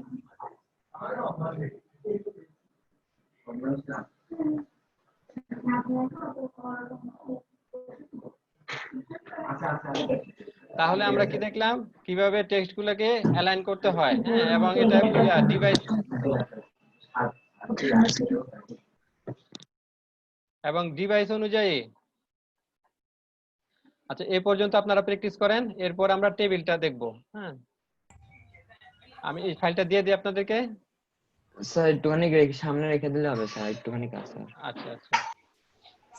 তাহলে আমরা কি দেখলাম? কিভাবে টেক্সট গুলোকে অ্যালাইন করতে হয়, হ্যাঁ, এবং এটা ডিভাইস অনুযায়ী। আচ্ছা, এ পর্যন্ত আপনারা প্র্যাকটিস করেন, এরপর আমরা টেবিলটা দেখব। হ্যাঁ, আমি এই ফাইলটা দিয়ে দিই আপনাদেরকে। স্যার একটুখানি সামনে রেখে দিলে হবে স্যার, একটুখানি কাজ স্যার। আচ্ছা আচ্ছা,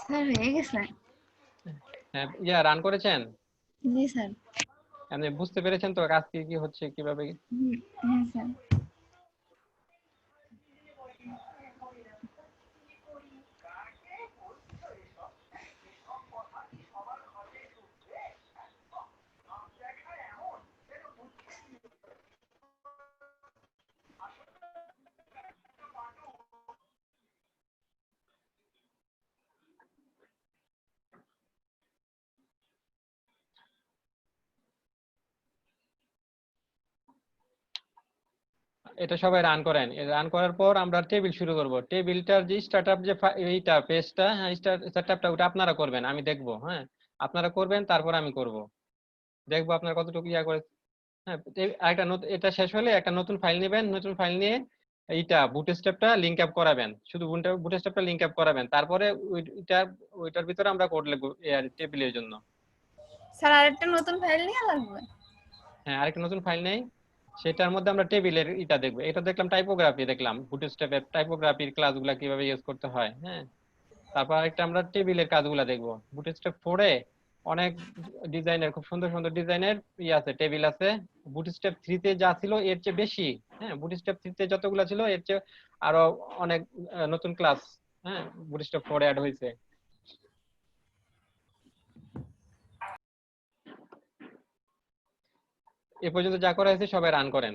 স্যার হয়ে গেছে? হ্যাঁ, রান করেছেন? জি স্যার। আপনি বুঝতে পেরেছেন তো কাজ কি কি হচ্ছে, কিভাবে? হ্যাঁ স্যার। এটা সবাই রান করেন। রান করার পর আমরা টেবিল শুরু করব। টেবিলটার যে স্টার্টআপ যে এইটা পেজটা, হ্যাঁ, স্টার্টআপটা ওটা আপনারা করবেন, আমি দেখব। হ্যাঁ, আপনারা করবেন, তারপর আমি করব, দেখবো আপনারা কতটুকু ইয়া করে। হ্যাঁ, একটা নতুন, এটা শেষ হলে একটা নতুন ফাইল নেবেন, নতুন ফাইল নিয়ে এইটা বুটস্ট্র্যাপটা লিংক আপ করাবেন, শুধু বুটস্ট্র্যাপটা লিংক আপ করাবেন। তারপরে ওইটার ভিতরে আমরা কোড লিখবো টেবিলের জন্য। স্যার আরেকটা নতুন ফাইল নিয়ে লাগবে? হ্যাঁ, আরেকটা নতুন ফাইল নেই, সেটার মধ্যে আমরা টেবিলের এটা দেখবো। এটা দেখলাম টাইপোগ্রাফি, দেখলাম বুটস্ট্র্যাপের টাইপোগ্রাফির ক্লাসগুলো কিভাবে ইউজ করতে হয়। হ্যাঁ, তারপর আরেকটা আমরা টেবিলের কাজগুলো দেখবো। বুটস্ট্র্যাপ 4 এ অনেক ডিজাইনের, খুব সুন্দর সুন্দর ডিজাইনের আছে, টেবিল আছে। বুটস্ট্র্যাপ 3 তে যা ছিল এর চেয়ে বেশি। হ্যাঁ, বুটস্ট্র্যাপ 3 তে যতগুলো ছিল এর চেয়ে আরো অনেক নতুন ক্লাস, হ্যাঁ, বুটস্ট্র্যাপ 4 এ অ্যাড হয়েছে। এ পর্যন্ত যা করা হয়েছে সবাই রান করেন।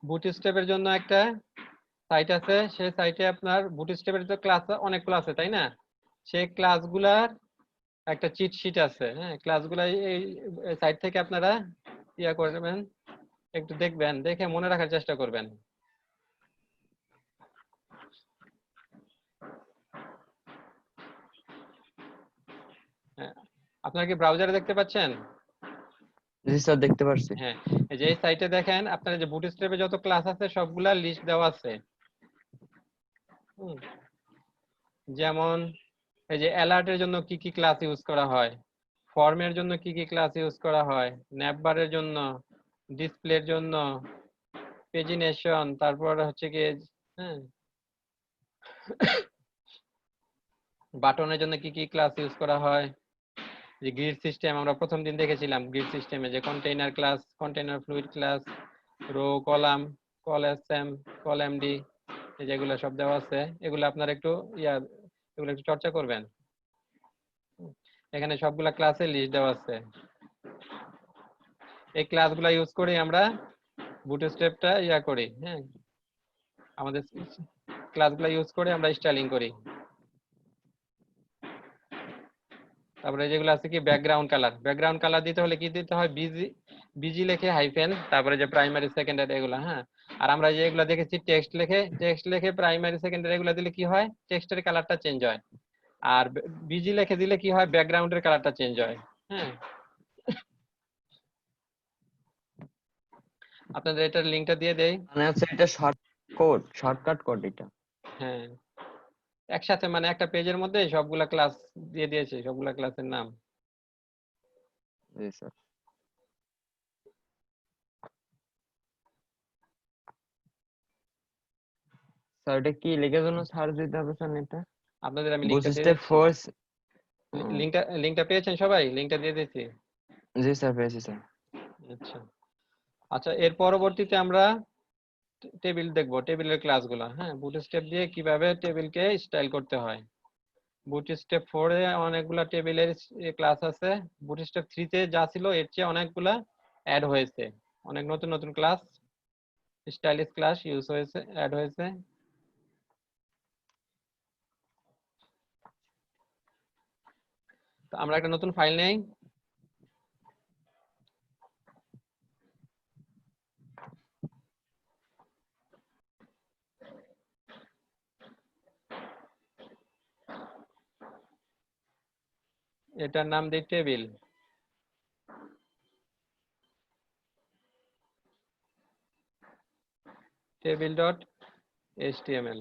বুটস্ট্র্যাপের জন্য একটা সাইট আছে, সেই সাইটে আপনার বুটস্ট্র্যাপের তো ক্লাস অনেকগুলো আছে তাই না, সেই ক্লাসগুলার একটা চিট শিট আছে। হ্যাঁ, ক্লাসগুলা এই সাইট থেকে আপনারা ইয়া করবেন, একটু দেখবেন, দেখে মনে রাখার চেষ্টা করবেন। হ্যাঁ, আপনারা কি ব্রাউজারে দেখতে পাচ্ছেন? জি স্যার, দেখতে পারছি। হ্যাঁ, এই যে এই সাইটে দেখেন আপনারা যে বুটস্ট্র্যাপে যত ক্লাস আছে সবগুলা লিস্ট দেওয়া আছে। হুম, যেমন এই যে অ্যালার্টের জন্য কি কি ক্লাস ইউজ করা হয়, ফর্মের জন্য কি কি ক্লাস ইউজ করা হয়, ন্যাপবারের জন্য, ডিসপ্লের জন্য, পেজিনেশন, তারপর হচ্ছে কি হ্যাঁ বাটনের জন্য কি কি ক্লাস ইউজ করা হয়। যে গ্রিড সিস্টেম আমরা প্রথম দিন দেখেছিলাম, গ্রিড সিস্টেমে যে container class, container fluid class, rho column, call SM, call MD, যেগুলো সব দেওয়া আছে, এগুলো আপনারা একটু এগুলো একটু চর্চা করবেন। এখানে সবগুলা ক্লাসের লিস্ট দেওয়া আছে। এই ক্লাসগুলো ইউজ করে আমরা বুটস্ট্র্যাপটা করি। হ্যাঁ, আমাদের ক্লাসগুলো ইউজ করে আমরা স্টাইলিং করি। তারপরে যেগুলো আছে কি ব্যাকগ্রাউন্ড কালার দিতে হলে কি দিতে হয়, বিজি লিখে হাইফেন, তারপরে যে প্রাইমারি সেকেন্ডারি এগুলো। হ্যাঁ, আর আমরা যেগুলো দেখেছি টেক্সট লিখে প্রাইমারি সেকেন্ডারি এগুলো দিলে কি হয়, টেক্সটের কালারটা চেঞ্জ হয়। আর বিজি লিখে দিলে কি হয়, ব্যাকগ্রাউন্ডের কালারটা চেঞ্জ হয়। হ্যাঁ, আপনাদের এটার লিংকটা দিয়ে দেই। মানে হচ্ছে এটা শর্টকাট কোড এটা। হ্যাঁ, একসাথে মানে একটা পেজের মধ্যে সবগুলা ক্লাস দিয়ে দিয়েছে, সবগুলা ক্লাসের নাম। জি স্যার। স্যার এটা কি লিখে জন্য সার্চ দিতে হবে স্যার এটা? আপনাদের আমি লিংকটা দিয়ে বুটস্ট্র্যাপ দিচ্ছি। ফোর্স। লিংকটা পেয়েছেন সবাই? লিংকটা দিয়ে দিয়েছি। জি স্যার, পেয়েছি স্যার। আচ্ছা আচ্ছা, এর পরবর্তীতে আমরা টেবিল দেখবো, টেবিলের ক্লাসগুলো। হ্যাঁ, বুটস্ট্র্যাপ দিয়ে কিভাবে টেবিলকে স্টাইল করতে হয়। বুটস্ট্র্যাপ 4 এ অনেকগুলা টেবিলের ক্লাস আছে। বুটস্ট্র্যাপ 3 তে যা ছিল এর চেয়ে অনেকগুলা অ্যাড হয়েছে, অনেক নতুন নতুন ক্লাস, স্টাইলিশ ক্লাস অ্যাড হয়েছে। তো আমরা একটা নতুন ফাইল নেই। এটার নাম দিই টেবিল। Table dot HTML.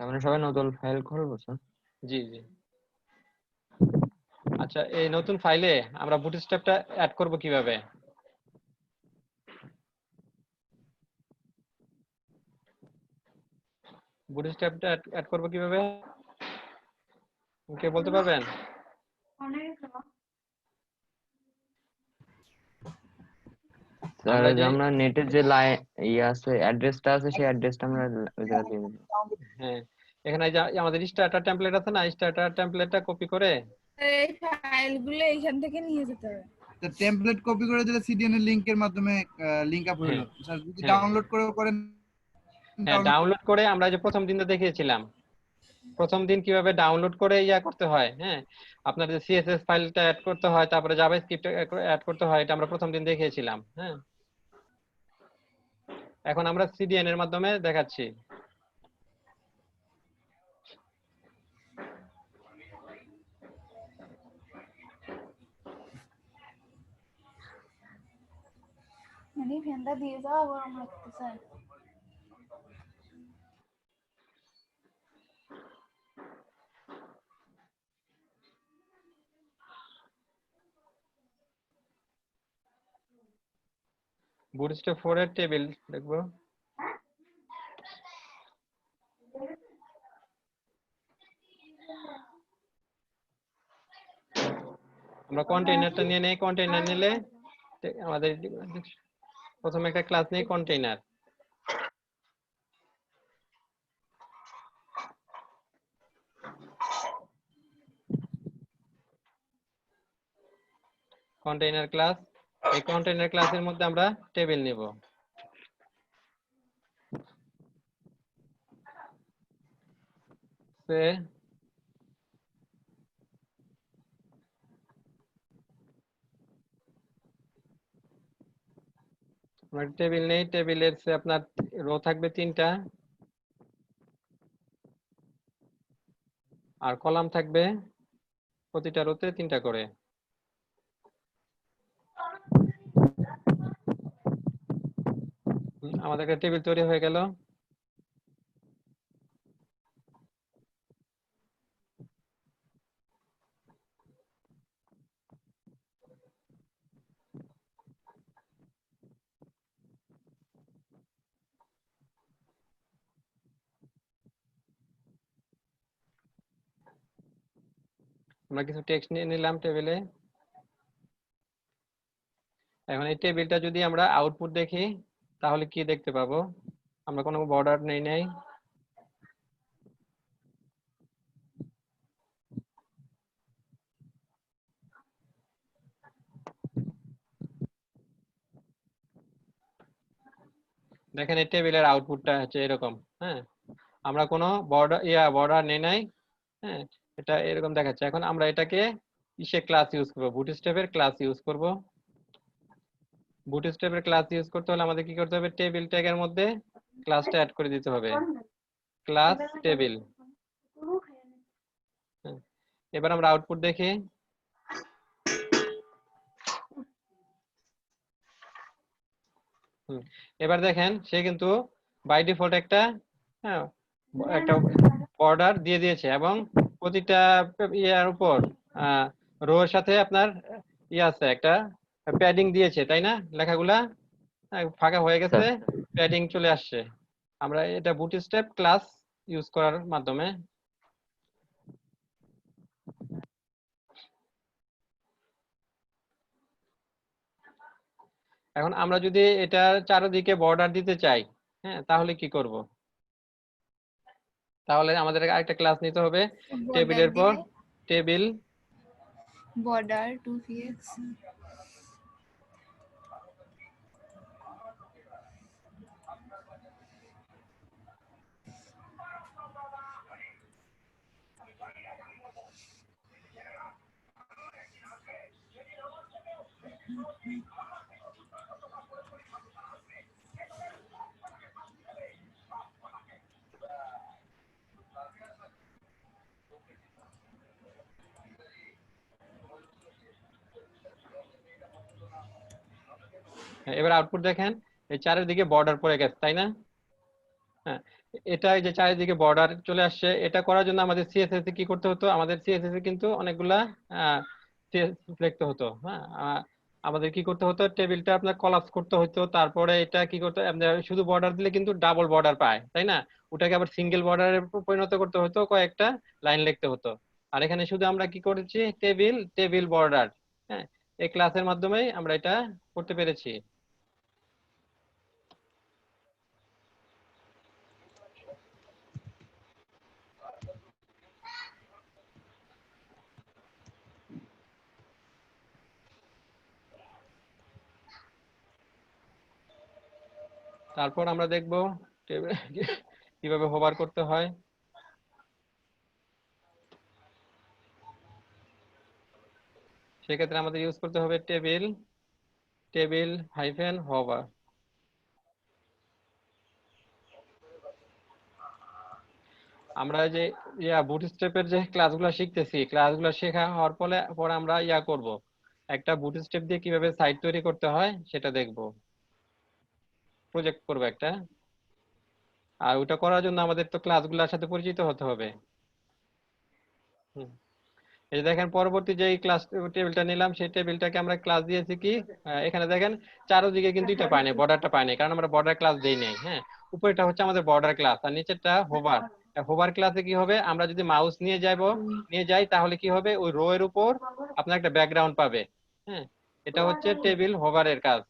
আমরা সবাই নতুন ফাইল খুলবো স্যার। জি জি। আচ্ছা, এই নতুন ফাইলে আমরা বুটস্ট্র্যাপটা অ্যাড করব কিভাবে? বুটস্ট্র্যাপটা অ্যাড করব কিভাবে, কে বলতে পারবেন? স্যার আমরা যে যে আমরা নেটের যে আছে অ্যাড্রেসটা আছে, সেই অ্যাড্রেসটা আমরা ওই জায়গায় দিয়ে দেব। হ্যাঁ, এখানে যে আমাদের স্টার্টার টেমপ্লেট আছে না, স্টার্টার টেমপ্লেটটা কপি করে এই ফাইলগুলো এইখান থেকে নিয়ে যেতে হবে। তো টেমপ্লেট কপি করে দিলে সিডিএন এর লিংকের মাধ্যমে লিংক আপ হলো। স্যার যদি হ্যাঁ। ডাউনলোড করেও করেন, হ্যাঁ, ডাউনলোড করে আমরা যে প্রথম দিন দেখিয়েছিলাম, প্রথম দিন কিভাবে ডাউনলোড করে করতে হয়। হ্যাঁ, আপনার যে সিএসএস ফাইলটা অ্যাড করতে হয়, তারপরে জাভাস্ক্রিপ্ট অ্যাড করতে হয়, এটা আমরা প্রথম দিন দেখিয়েছিলাম। হ্যাঁ, এখন আমরা সিডিএন এর মাধ্যমে দেখাচ্ছি। মানে ফ্যানটা দিয়ে যাওয়া গরম লাগতেছে। বুটস্ট্র্যাপ 4 এর টেবিল দেখবো। আমরা কন্টেইনারটা নিয়ে নেই। কন্টেইনার নিলে আমাদের প্রথমে একটা ক্লাস নেই কন্টেইনার। কন্টেইনার ক্লাস এই কন্টেইনার ক্লাসের মধ্যে আমরা টেবিল নিব। সে আমরা টেবিল নেই, টেবিলের সে আপনার রো থাকবে 3টা আর কলাম থাকবে প্রতিটা রোতে 3টা করে। আমাদের একটা টেবিল তৈরি হয়ে গেল। আমরা কিছু টেক্সট নিয়ে নিলাম টেবিলে। এখন এই টেবিলটা যদি আমরা আউটপুট দেখি তাহলে কি দেখতে পাবো? আমরা কোনো বর্ডার নেই। দেখেন এই টেবিলের আউটপুটটা হচ্ছে এরকম। হ্যাঁ, আমরা কোনো বর্ডার নেই। হ্যাঁ, এটা এরকম দেখাচ্ছে। এখন আমরা এটাকে ইসে ক্লাস ইউজ করব, বুটস্ট্র্যাপের ক্লাস ইউজ করব। বুটস্ট্র্যাপের ক্লাস ইউজ করতে হলে আমাদের কি করতে হবে? টেবিল ট্যাগের মধ্যে ক্লাসটা অ্যাড করে দিতে হবে, ক্লাস টেবিল। এবার আমরা আউটপুট দেখি। এবার দেখেন সে কিন্তু বাই ডিফল্ট একটা বর্ডার দিয়ে দিয়েছে এবং প্রতিটা ইয়ার উপর রো এর সাথে আপনার আছে একটা প্যাডিং দিয়েছে, তাই না? লেখাগুলা ফাঁকা হয়ে গেছে, প্যাডিং চলে আসছে। আমরা এটা বুটস্ট্র্যাপ ক্লাস ইউজ করার মাধ্যমে। এখন আমরা যদি এটা চারিদিকে বর্ডার দিতে চাই, হ্যাঁ, তাহলে কি করব? তাহলে আমাদের আরেকটা ক্লাস নিতে হবে টেবিলের পর টেবিল বর্ডার 2px। এবার আউটপুট দেখেন, এই চারিদিকে বর্ডার পড়ে গেছে, তাই না? হ্যাঁ, এটা এই যে চারিদিকে বর্ডার চলে আসছে, এটা করার জন্য আমাদের সিএসএস এ কি করতে হতো? আমাদের সিএসএস এ কিন্তু অনেকগুলা লিখতে হতো। হ্যাঁ, আমাদের কি করতে হতো? টেবিলটা আপনার কলাপস করতে হতো, তারপরে এটা কি করতে, শুধু বর্ডার দিলে কিন্তু ডাবল বর্ডার পায়, তাই না? ওটাকে আবার সিঙ্গেল বর্ডারে পরিণত করতে হতো, কয়েকটা লাইন লিখতে হতো। আর এখানে শুধু আমরা কি করেছি? Table table border. হ্যাঁ, এই ক্লাসের মাধ্যমেই আমরা এটা করতে পেরেছি। তারপর আমরা দেখব কিভাবে হোভার করতে হয়। সেক্ষেত্রে আমাদের ইউজ করতে হবে টেবিল টেবিল হাইফেন হোভার। আমরা যে বুটস্ট্র্যাপের যে ক্লাসগুলো শিখতেছি, ক্লাসগুলো শেখা হওয়ার পরে আমরা করব, একটা বুটস্ট্র্যাপ দিয়ে কিভাবে সাইট তৈরি করতে হয় সেটা দেখব, প্রজেক্ট করব একটা। আর ওটা করার জন্য আমাদের তো ক্লাসগুলোর সাথে পরিচিত হতে হবে। এই দেখেন পরবর্তী যে ক্লাস টেবিলটা নিলাম, সেই টেবিলটাকে আমরা ক্লাস দিয়েছি কি, এখানে দেখেন চারদিকে কিন্তু এটা পাইনি, বর্ডারটা পাইনি, কারণ আমরা বর্ডার ক্লাস দেই নাই। হ্যাঁ, উপরেটা হচ্ছে আমাদের বর্ডার ক্লাস আর নিচেরটা হোভার। হোভার ক্লাসে কি হবে? আমরা যদি মাউস নিয়ে যাই তাহলে কি হবে? ওই রো এর উপর আপনার একটা ব্যাকগ্রাউন্ড পাবে। হ্যাঁ, এটা হচ্ছে টেবিল হোভারের কাজ।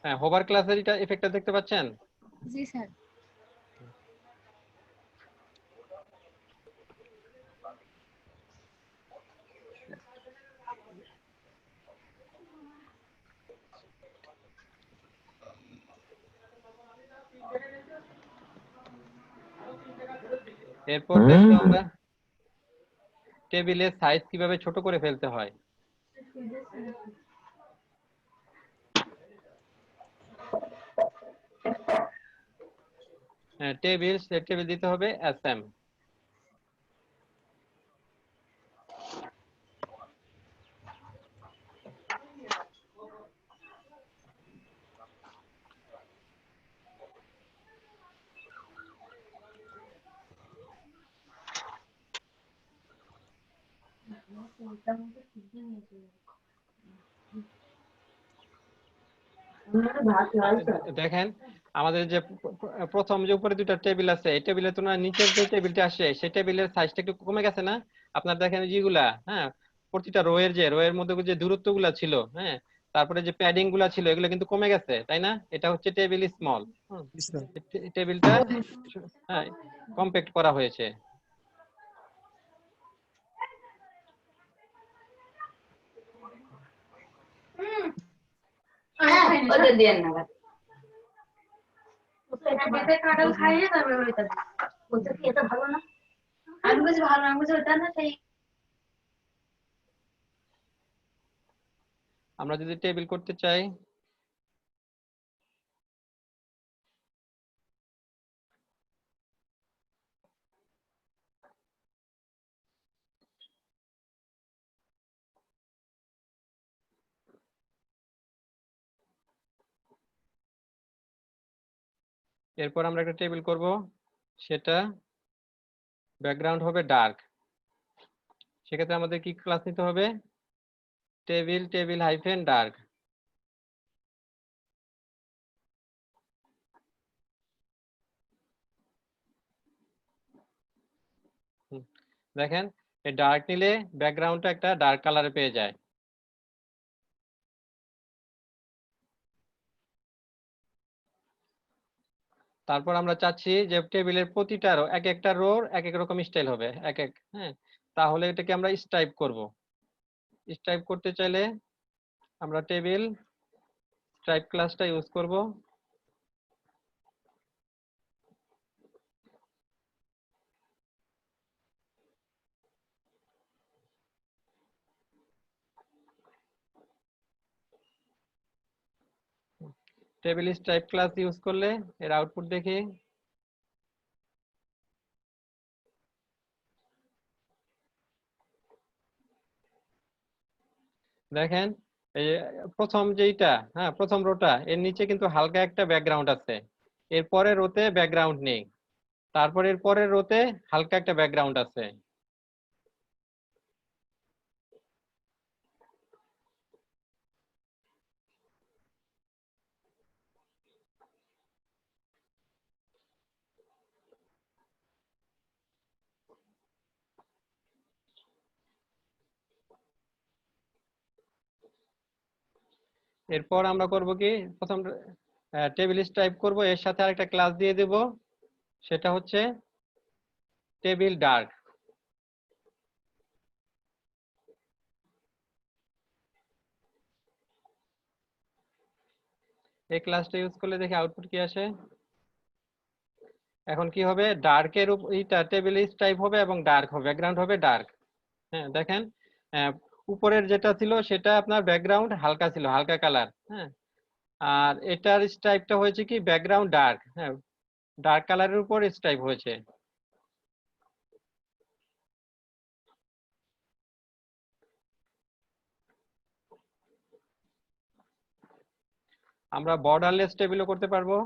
হ্যাঁ, হোভার ক্লাসের এটা ইফেক্টটা দেখতে পাচ্ছেন? জি স্যার। এরপর দেখবো আমরা টেবিলের সাইজ কিভাবে ছোট করে ফেলতে হয়। টেবিল দিতে হবে এসএম। দেখেন আমাদের যে প্রথম যে উপরে দুটো টেবিল আছে, এই টেবিলের তুলনায় নিচের যে টেবিলটা আসে সেই টেবিলের সাইজটা একটু কমে গেছে না? আপনার দেখেন যেগুলা, হ্যাঁ, প্রতিটা রোয়ের মধ্যে যে দূরত্ব গুলা ছিল, হ্যাঁ, তারপরে যে প্যাডিং গুলা ছিল, এগুলো কিন্তু কমে গেছে, তাই না? এটা হচ্ছে টেবিল স্মল, টেবিলটা হ্যাঁ কম্প্যাক্ট করা হয়েছে। কাঁঠাল খাইয়ে তারপরে ওইটা বলছে কি এটা ভালো না, আমি বলছি ভালো, আমি বলছি ওটা না সেই। আমরা যদি টেবিল করতে চাই, এরপর আমরা একটা টেবিল করব, সেটা ব্যাকগ্রাউন্ড হবে ডার্ক। সেক্ষেত্রে আমাদের কি ক্লাস নিতে হবে? Table hyphen dark. দেখেন এই ডার্ক নিলে ব্যাকগ্রাউন্ডটা একটা ডার্ক কালারে পেয়ে যায়। তারপর আমরা চাচ্ছি যে টেবিলের প্রতিটা রো, এক একটা রোর এক এক রকম স্টাইল হবে, হ্যাঁ, তাহলে এটাকে আমরা স্ট্রাইপ করব। স্ট্রাইপ করতে চাইলে আমরা টেবিল স্ট্রাইপ ক্লাসটা ইউজ করব। টেবিল স্ট্রাইপ ক্লাস ইউজ করলে এর আউটপুট দেখি। দেখেন এই যে প্রথম যেইটা, হ্যাঁ, প্রথম রোটা, এর নিচে কিন্তু হালকা একটা ব্যাকগ্রাউন্ড আছে, এর পরের রোতে ব্যাকগ্রাউন্ড নেই, তারপর এর পরের রোতে হালকা একটা ব্যাকগ্রাউন্ড আছে। এরপর আমরা করব কি, প্রথম টেবিল স্ট্রাইপ করব, এর সাথে আরেকটা ক্লাস দিয়ে দেব, সেটা হচ্ছে টেবিল ডার্ক। এই ক্লাসটা ইউজ করলে দেখি আউটপুট কি আসে। এখন কি হবে, ডার্কের এইটা টেবিল স্ট্রাইপ হবে এবং ডার্ক হবে, ব্যাকগ্রাউন্ড হবে ডার্ক। হ্যাঁ দেখেন উপরের যেটা ছিল সেটা আপনার ব্যাকগ্রাউন্ড হালকা ছিল, হালকা কালার, হ্যাঁ, আর এটার স্ট্রাইপটা হয়েছে কি ব্যাকগ্রাউন্ড ডার্ক, হ্যাঁ, ডার্ক কালারের উপর স্ট্রাইপ হয়েছে। আমরা বর্ডারলেস টেবিলও করতে পারবো।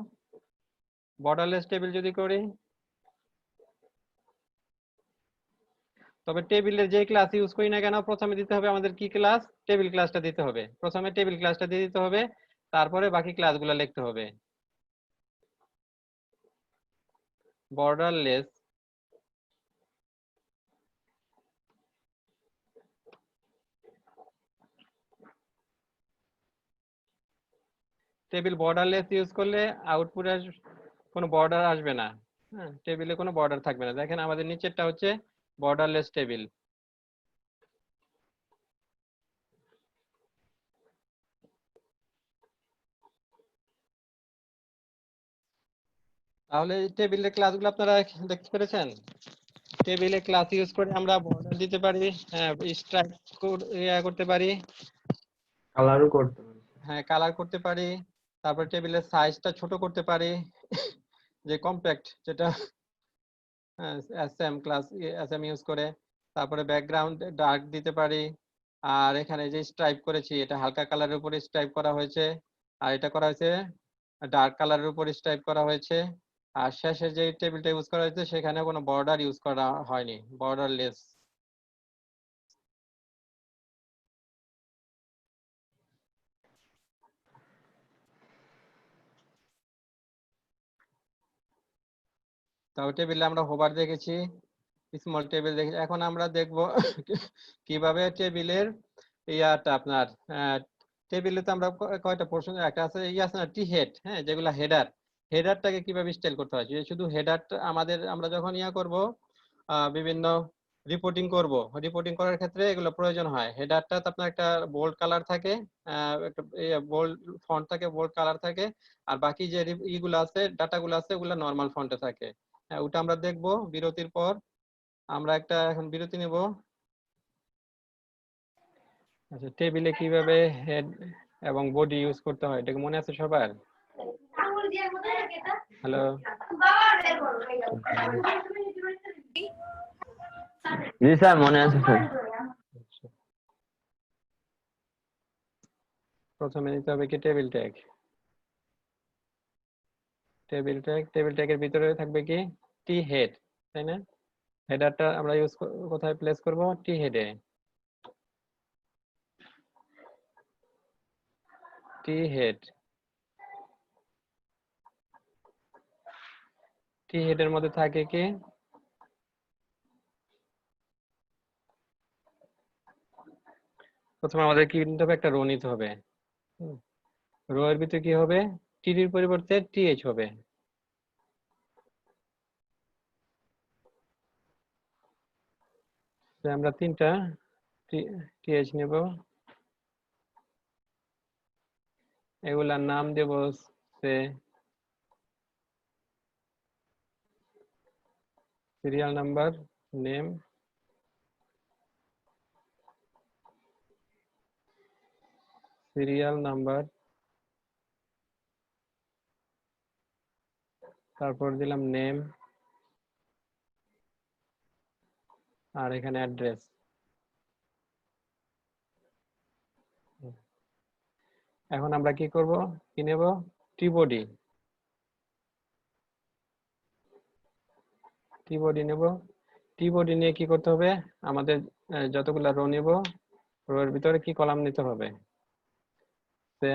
বর্ডারলেস টেবিল যদি করি, তবে টেবিলের যে ক্লাস ইউজ করি না কেন, প্রথমে দিতে হবে আমাদের কি ক্লাস, টেবিল ক্লাসটা দিতে হবে। প্রথমে টেবিল ক্লাসটা দিয়ে দিতে হবে, তারপরে বাকি ক্লাসগুলো লিখতে হবে। বর্ডারলেস টেবিল বর্ডারলেস ইউজ করলে আউটপুটে কোনো বর্ডার আসবে না, হ্যাঁ, টেবিলে কোনো বর্ডার থাকবে না। দেখেন আমাদের নিচেরটা হচ্ছে বর্ডারলেস টেবিল। তাহলে টেবিলের ক্লাসগুলো আপনারা দেখতে পেরেছেন? টেবিলে ক্লাস ইউজ করে আমরা বর্ডার দিতে পারি, স্ট্রাইক করতে পারি, কালারও করতে পারি। হ্যাঁ কালার করতে পারি, তারপর টেবিলের সাইজটা ছোট করতে পারি, যে কম্প্যাক্ট যেটা এসএম ক্লাস এসএম ইউজ করে, তারপরে ব্যাকগ্রাউন্ড ডার্ক দিতে পারি। আর এখানে যে স্ট্রাইপ করেছি এটা হালকা কালারের উপরে স্ট্রাইপ করা হয়েছে, আর এটা করা হয়েছে ডার্ক কালারের উপরে স্ট্রাইপ করা হয়েছে। আর শেষে যে টেবিলটা ইউজ করা হয়েছে সেখানে কোনো বর্ডার ইউজ করা হয়নি, বর্ডারলেস। তাও টেবিলে আমরা হোভার দেখেছি, স্মল টেবিল দেখেছি। এখন আমরা দেখব কিভাবে টেবিলের ইয়াটা আপনার টেবিলে তো আমরা কয়টা পোর্শন, একটা আছে আছে না টি হেড, হ্যাঁ যেগুলা হেডার, হেডারটাকে কিভাবে স্টাইল করতে হয়। শুধু হেডারটা আমরা যখন করব বিভিন্ন রিপোর্টিং করার ক্ষেত্রে এগুলো প্রয়োজন হয়। হেডারটা তো আপনার একটা বোল্ড কালার থাকে, একটা বোল্ড ফন্ট থাকে, বোল্ড কালার থাকে, আর বাকি যে ইগুলো আছে ডাটাগুলো আছে ওগুলো নরমাল ফন্টে থাকে। ওটা আমরা দেখব বিরতির পর। আমরা এখন বিরতি নেব। আচ্ছা, টেবিলে কিভাবে হেড এবং বডি ইউজ করতে হয় এটা কি মনে আছে সবার? হ্যালো, জি স্যার মনে আছে স্যার। প্রথমে নিতে হবে কি টেবিল ট্যাগ। টেবিল ট্যাগের ভিতরে থাকবে কি টি হেড, তাই না? হেডারটা আমরা কোথায় প্লেস করব? টি হেডে। টি হেড, টি হেডের মধ্যে থাকে কি প্রথমে আমাদের কি নিতে হবে? একটা রো নিতে হবে। রো এর ভিতরে কি হবে? টির পরিবর্তে টিএইচ হবে। আমরা 3টা টিএইচ নেব, এগুলার নাম দেব serial number, name, serial number, তারপর দিলাম নেম, আর এখানে অ্যাড্রেস। এখন আমরা কি করব? কি নেব? টি বডি নেব। টি বডি নিয়ে কি করতে হবে? আমাদের যতগুলা রো নেব, রো এর ভিতরে কি কলাম নিতে হবে?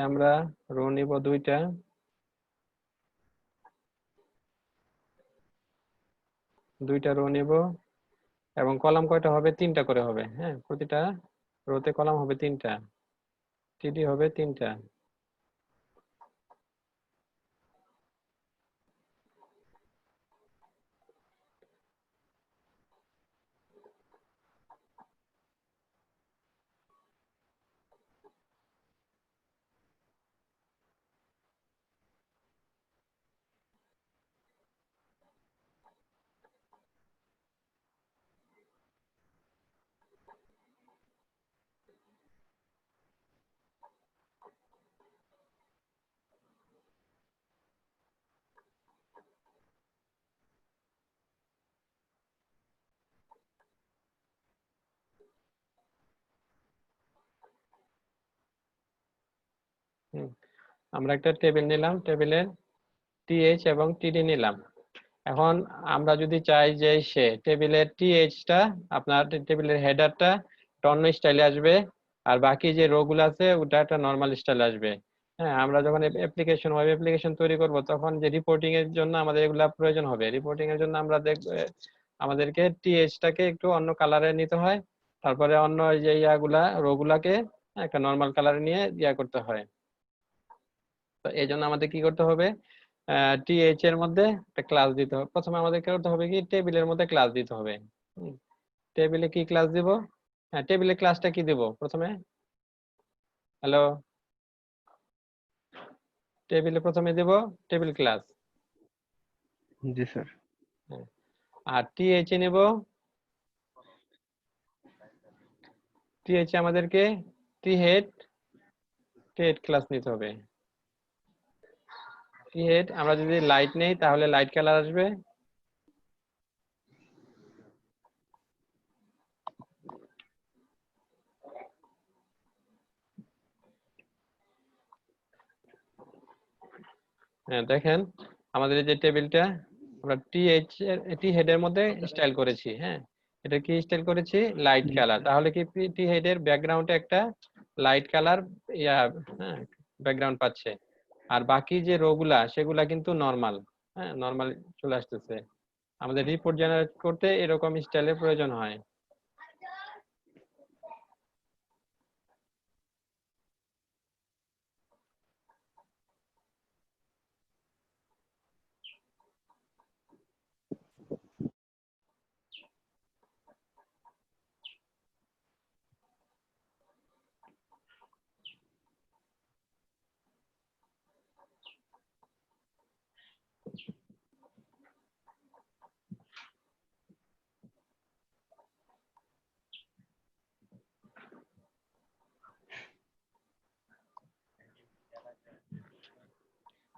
আমরা রো নিব 2টা, রো নিব, এবং কলাম কয়টা হবে? 3টা করে হবে। হ্যাঁ, প্রতিটা রোতে কলাম হবে 3টা, টিডি হবে 3টা। আমরা একটা টেবিল নিলাম, টেবিলের টিএইচ এবং টিডি নিলাম। এখন আমরা যদি চাই যে সে টেবিলের টিএইচটা আপনার টেবিলের হেডারটা অন্য স্টাইলে আসবে, আর বাকি যে রো গুলো আছে ওটা একটা নর্মাল স্টাইলে আসবে। হ্যাঁ, আমরা যখন ওয়েব অ্যাপ্লিকেশন তৈরি করব তখন যে রিপোর্টিং এর জন্য আমাদের এগুলা প্রয়োজন হবে। রিপোর্টিং এর জন্য আমরা আমাদেরকে টিএইচটাকে একটু অন্য কালারে নিতে হয়, তারপরে অন্য যে রো গুলাকে একটা নর্মাল কালারে নিয়ে করতে হয়। তো এই জন্য আমাদের কি করতে হবে? টিএইচ এর মধ্যে একটা ক্লাস দিতে হবে। প্রথমে আমাদের কি করতে হবে? কি টেবিলের মধ্যে ক্লাস দিতে হবে। টেবিলে কি ক্লাস দিব? হ্যাঁ, টেবিলে ক্লাসটা কি দিব প্রথমে? হ্যালো, টেবিলে প্রথমে দেব টেবিল ক্লাস। জি স্যার। আর টিএইচ এ নেব টিএইচ আমাদেরকে টি হেড ক্লাস নিতে হবে। টি হেড আমরা যদি লাইট নেই তাহলে লাইট কালার আসবে, হ্যাঁ দেখেন আমাদের এই যে টেবিলটা আমরা টি হেডের মধ্যে স্টাইল করেছি। হ্যাঁ, এটা কি স্টাইল করেছি? Light colour. তাহলে কি টি হেডের ব্যাকগ্রাউন্ডে একটা লাইট কালার হ্যাঁ ব্যাকগ্রাউন্ড পাচ্ছে, আর বাকি যে রো গুলা সেগুলা কিন্তু নরমাল। হ্যাঁ, নরমাল চলে আসতেছে। আমাদের রিপোর্ট জেনারেট করতে এরকম স্টাইলের প্রয়োজন হয়।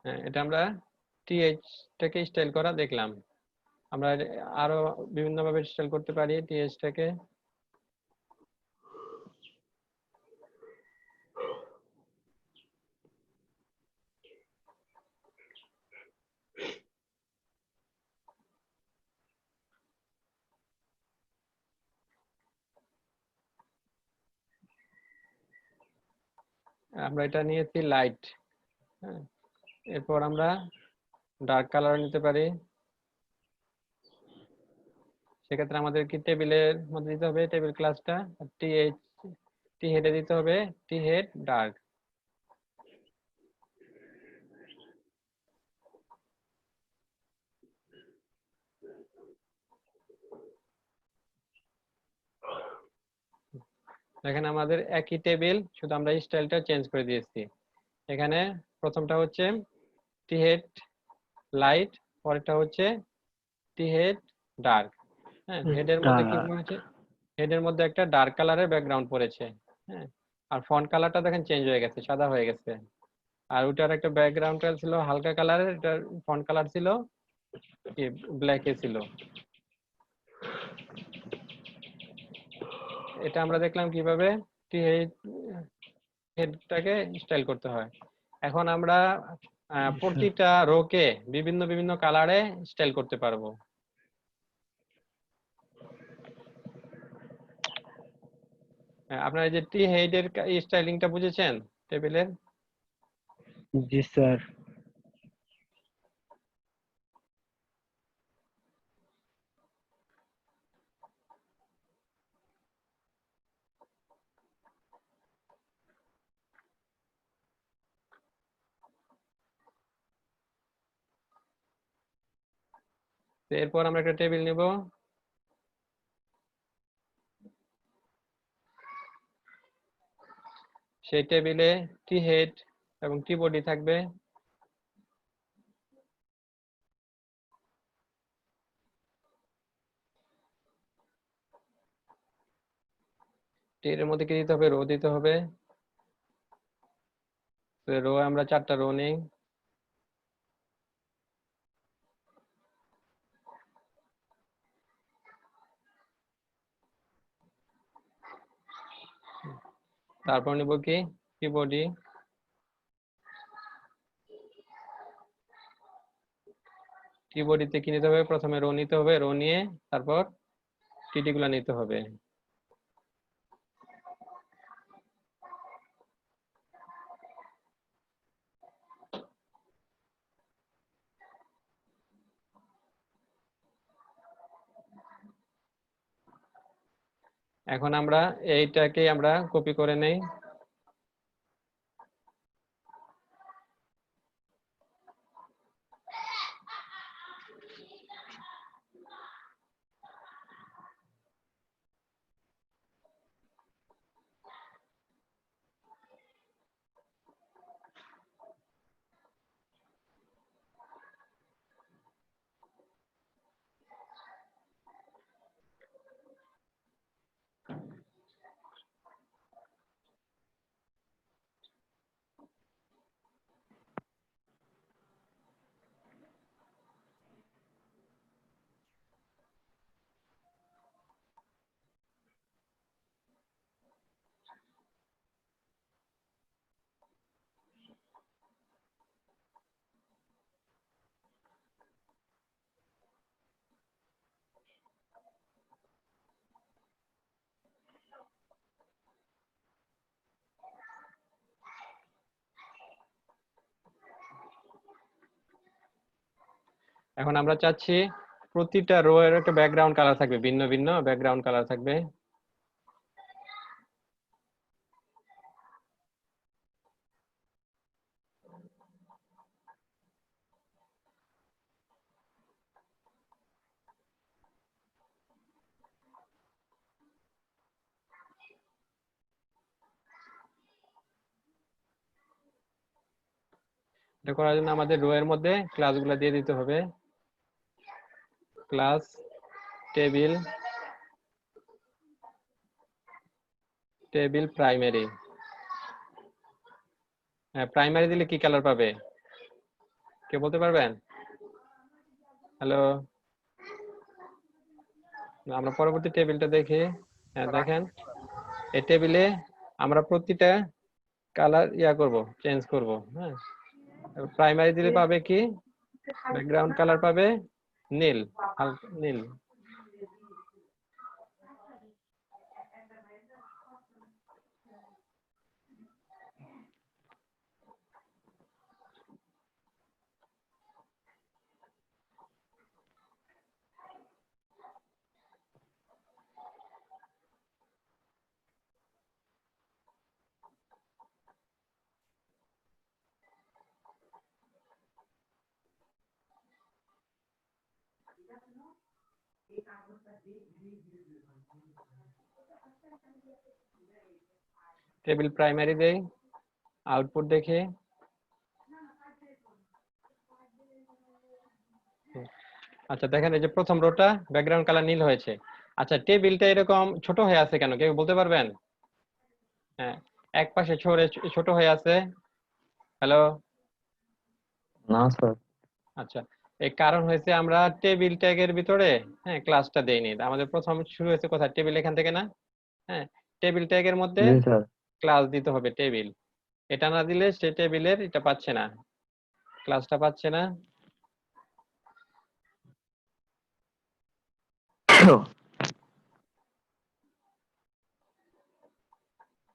হ্যাঁ, এটা আমরা টিএইচ টাকে স্টাইল করা দেখলাম। আমরা আরো বিভিন্ন ভাবে স্টাইল করতে পারি টিএইচ টাকে। আমরা এটা নিয়েছি লাইট। হ্যাঁ, এরপর আমরা ডার্ক কালার নিতে পারি। সেক্ষেত্রে আমাদের কি টেবিলের মধ্যে দিতে হবে টেবিল ক্লাসটা, টি হেডে দিতে হবে টি হেড ডার্ক। দেখেন আমাদের একই টেবিল, শুধু আমরা স্টাইলটা চেঞ্জ করে দিয়েছি। এখানে প্রথমটা হচ্ছে টি হেড লাইট, পরেরটা হচ্ছে টি হেড ডার্ক। হ্যাঁ, হেডের মধ্যে কি হয়েছে? হেডের মধ্যে একটা ডার্ক কালারের ব্যাকগ্রাউন্ড পড়েছে। হ্যাঁ, আর ফন্ট কালারটা দেখেন চেঞ্জ হয়ে গেছে, সাদা হয়ে গেছে। আর ওটার একটা ব্যাকগ্রাউন্ড ছিল হালকা কালারের, এটার ফন্ট কালার ছিল কি ব্ল্যাক এ ছিল। এটা আমরা দেখলাম কিভাবে টি হেডটাকে স্টাইল করতে হয়। এখন আমরা প্রতিটা রোকে বিভিন্ন বিভিন্ন কালারে স্টাইল করতে পারবো। আপনারা যে টি হেডের স্টাইলিংটা বুঝেছেন টেবিলের? জি স্যার। এরপর আমরা একটা টেবিল নেব। সেই টেবিলে টি হেড এবং টি বডি থাকবে। টি এর মধ্যে কি দিতে হবে? রো দিতে হবে। রো আমরা 4টা রো নেই। তারপর নিব কি টি বডি। টি বডিতে কি নিতে হবে? প্রথমে রো নিতে হবে, রো নিয়ে তারপর টিটি গুলা নিতে হবে। এখন আমরা এইটাকে আমরা কপি করে নেই। এখন আমরা চাচ্ছি প্রতিটা রো এর একটা ব্যাকগ্রাউন্ড কালার থাকবে, ভিন্ন ভিন্ন ব্যাকগ্রাউন্ড কালার থাকবে। এটা করার জন্য আমাদের রো এর মধ্যে ক্লাসগুলো দিয়ে দিতে হবে। Class table table primary. হ্যাঁ, প্রাইমারি দিলে কি কালার পাবে কে বলতে পারবেন? হ্যালো, আমরা পরবর্তী টেবিলটা দেখি। হ্যাঁ দেখেন, এই টেবিলে আমরা প্রতিটা কালার করব, চেঞ্জ করব। হ্যাঁ, প্রাইমারি দিলে পাবে কি, ব্যাকগ্রাউন্ড কালার পাবে নীল, হালকা নীল। টেবিল প্রাইমারি দেই, আউটপুট দেখে। আচ্ছা দেখেন, এই যে প্রথম রোটা ব্যাকগ্রাউন্ড কালার নীল হয়েছে। আচ্ছা, টেবিলটা এরকম ছোট হয়ে আছে কেন, কেউ বলতে পারবেন? হ্যাঁ, এক পাশে ছোট হয়ে আছে। হ্যালো, না স্যার। আচ্ছা, এই কারণ হয়েছে আমরা টেবিল ট্যাগের ভিতরে ক্লাসটা দেইনি। আমাদের প্রথম শুরু হয়েছে কোথায়, টেবিল এখান থেকে না? হ্যাঁ, টেবিল ট্যাগের মধ্যে জি স্যার। ক্লাস দিতে হবে টেবিল। এটা না দিলে সে টেবিলের এটা পাচ্ছে না, ক্লাসটা পাচ্ছে না।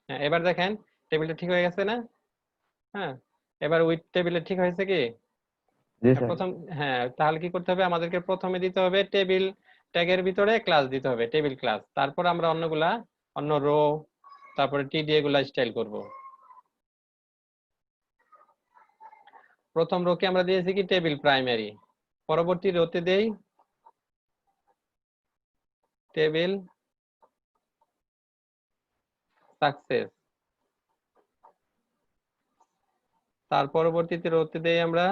হ্যাঁ, এবার দেখেন টেবিলটা ঠিক হয়ে গেছে না? হ্যাঁ, এবার উইথ টেবিলে ঠিক হয়েছে কি? জি স্যার। প্রথম, হ্যাঁ, তাহলে কি করতে হবে, আমাদেরকে প্রথমে দিতে হবে টেবিল ট্যাগের ভিতরে ক্লাস দিতে হবে, টেবিল ক্লাস। তারপর আমরা অন্য রো, তারপরে টিডি এগুলা স্টাইল করব। প্রথম রোকে আমরা দিয়েছি কি টেবিল প্রাইমারি, পরবর্তী রোতে দেই টেবিল সাকসেস, তার পরবর্তীতে রোতে দেই আমরা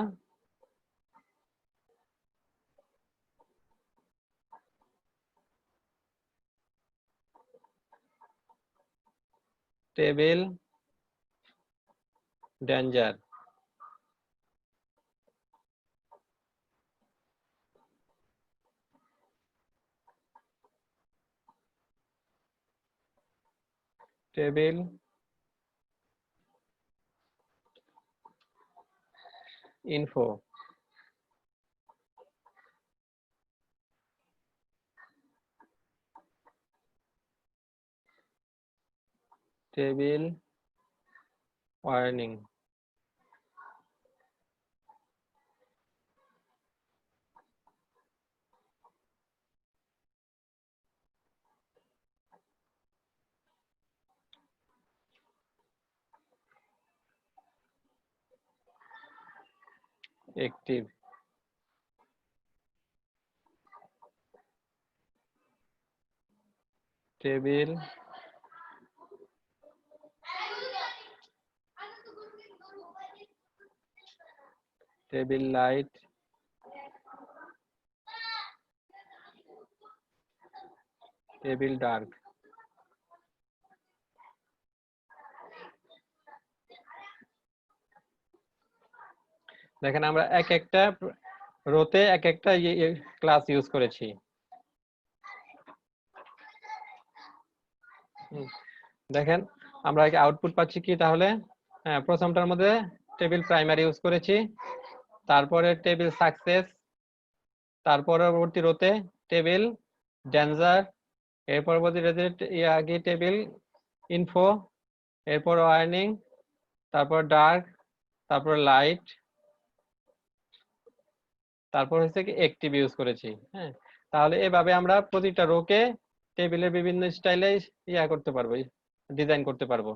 table danger. Table info. Table warning. Active. Table table light. Table dark. দেখেন আমরা এক একটা রোতে এক একটা ক্লাস ইউজ করেছি। দেখেন আমরা আউটপুট পাচ্ছি কি তাহলে, হ্যাঁ, প্রথমটার মধ্যে টেবিল প্রাইমারি ইউজ করেছি, তারপরে টেবিল সাকসেস, তার পরবর্তী রোতে টেবিল ডেঞ্জার, এর পরবর্তী রোতে আগে টেবিল ইনফো, এরপর ওয়ার্নিং, তারপর ডার্ক, তারপর লাইট, তারপর হচ্ছে কি অ্যাক্টিভ ইউজ করেছি। হ্যাঁ, তাহলে এভাবে আমরা প্রতিটা রোকে টেবিলের বিভিন্ন স্টাইলে করতে পারবো, ডিজাইন করতে পারবো।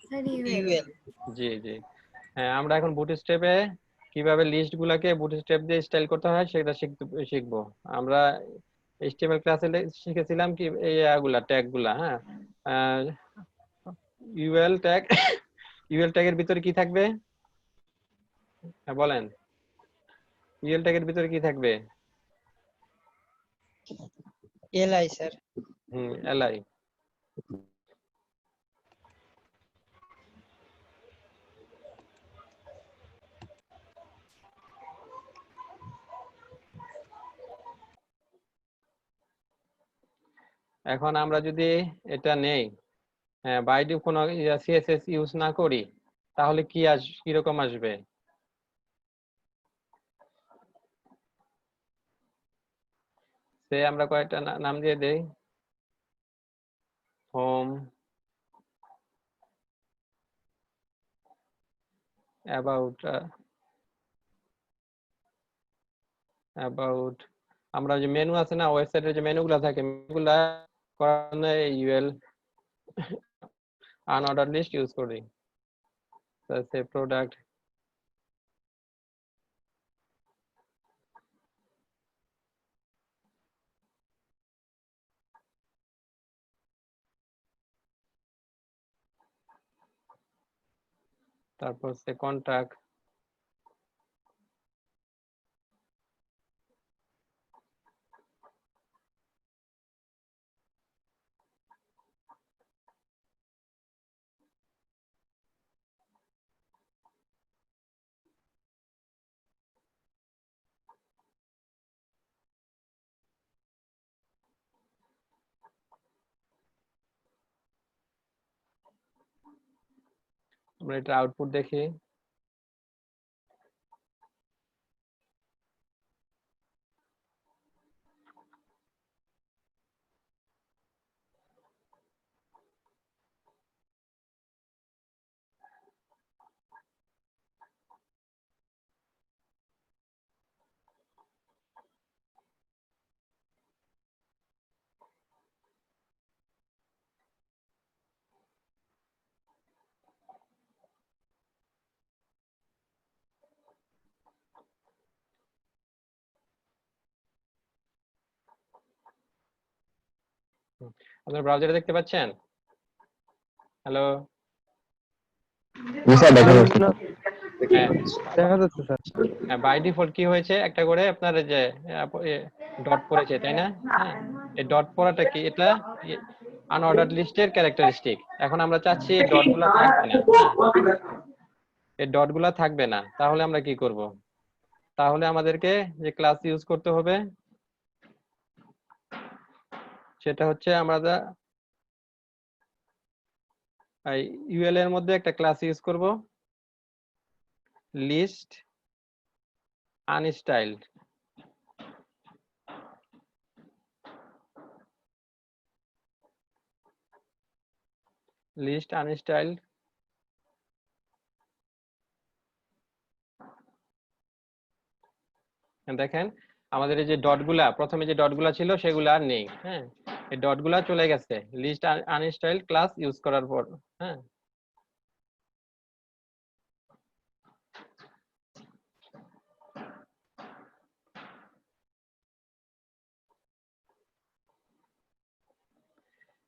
Sir UL. জি জি। হ্যাঁ, আমরা এখন বুটস্ট্র্যাপে কিভাবে লিস্ট গুলাকে বুটস্ট্র্যাপ দিয়ে স্টাইল করতে হয় সেটা শিখবো। আমরা এইচটিএমএল ক্লাসে শিখেছিলাম কি এই ট্যাগ গুলা। হ্যাঁ, ইউএল ট্যাগ ইউএল ট্যাগের ভিতরে কি থাকবে? হ্যাঁ বলেন, ইউএল ট্যাগের ভিতরে কি থাকবে? LI sir. এলআই। এখন আমরা যদি এটা নেই, বাই ডিফল্ট কোনো সিএসএস ইউজ না করি, তাহলে কিরকম আসবে? সে আমরা কয়েকটা নাম দিয়ে দেই, হোম, অ্যাবাউট, আমরা যে মেনু আছে না ওয়েবসাইটের, যে মেনুগুলো থাকে মেনুগুলা করানো ইউএল আনঅর্ডার লিস্ট ইউজ করি। সে প্রোডাক্ট, তারপর সে কন্ট্যাক্ট, আমরা এটা আউটপুট দেখি। আপনার ব্রাউজারে দেখতে পাচ্ছেন? হ্যালো, হ্যাঁ, দেখা যাচ্ছে স্যার। বাই ডিফল্ট কি হয়েছে, একটা করে আপনার যে ডট পড়েছে, তাই না? হ্যাঁ, এই ডট পড়াটা কি? এটা আনঅর্ডার্ড লিস্টের ক্যারেক্টারিস্টিক। এখন আমরা চাচ্ছি এই ডট গুলা থাকবে না। এই ডট গুলা থাকবে না, তাহলে আমরা কি করব? তাহলে আমাদেরকে যে ক্লাস ইউজ করতে হবে সেটা হচ্ছে আমরা ইউএল এর মধ্যে একটা ক্লাস ইউজ করব, লিস্ট আনস্টাইলড। লিস্ট আনস্টাইলড দেখেন আমাদের এই যে ডটগুলা, প্রথমে যে ডটগুলা ছিল সেগুলো আর নেই। হ্যাঁ, এই ডটগুলা চলে গেছে লিস্ট আনস্টাইলড ক্লাস ইউজ করার পর। হ্যাঁ,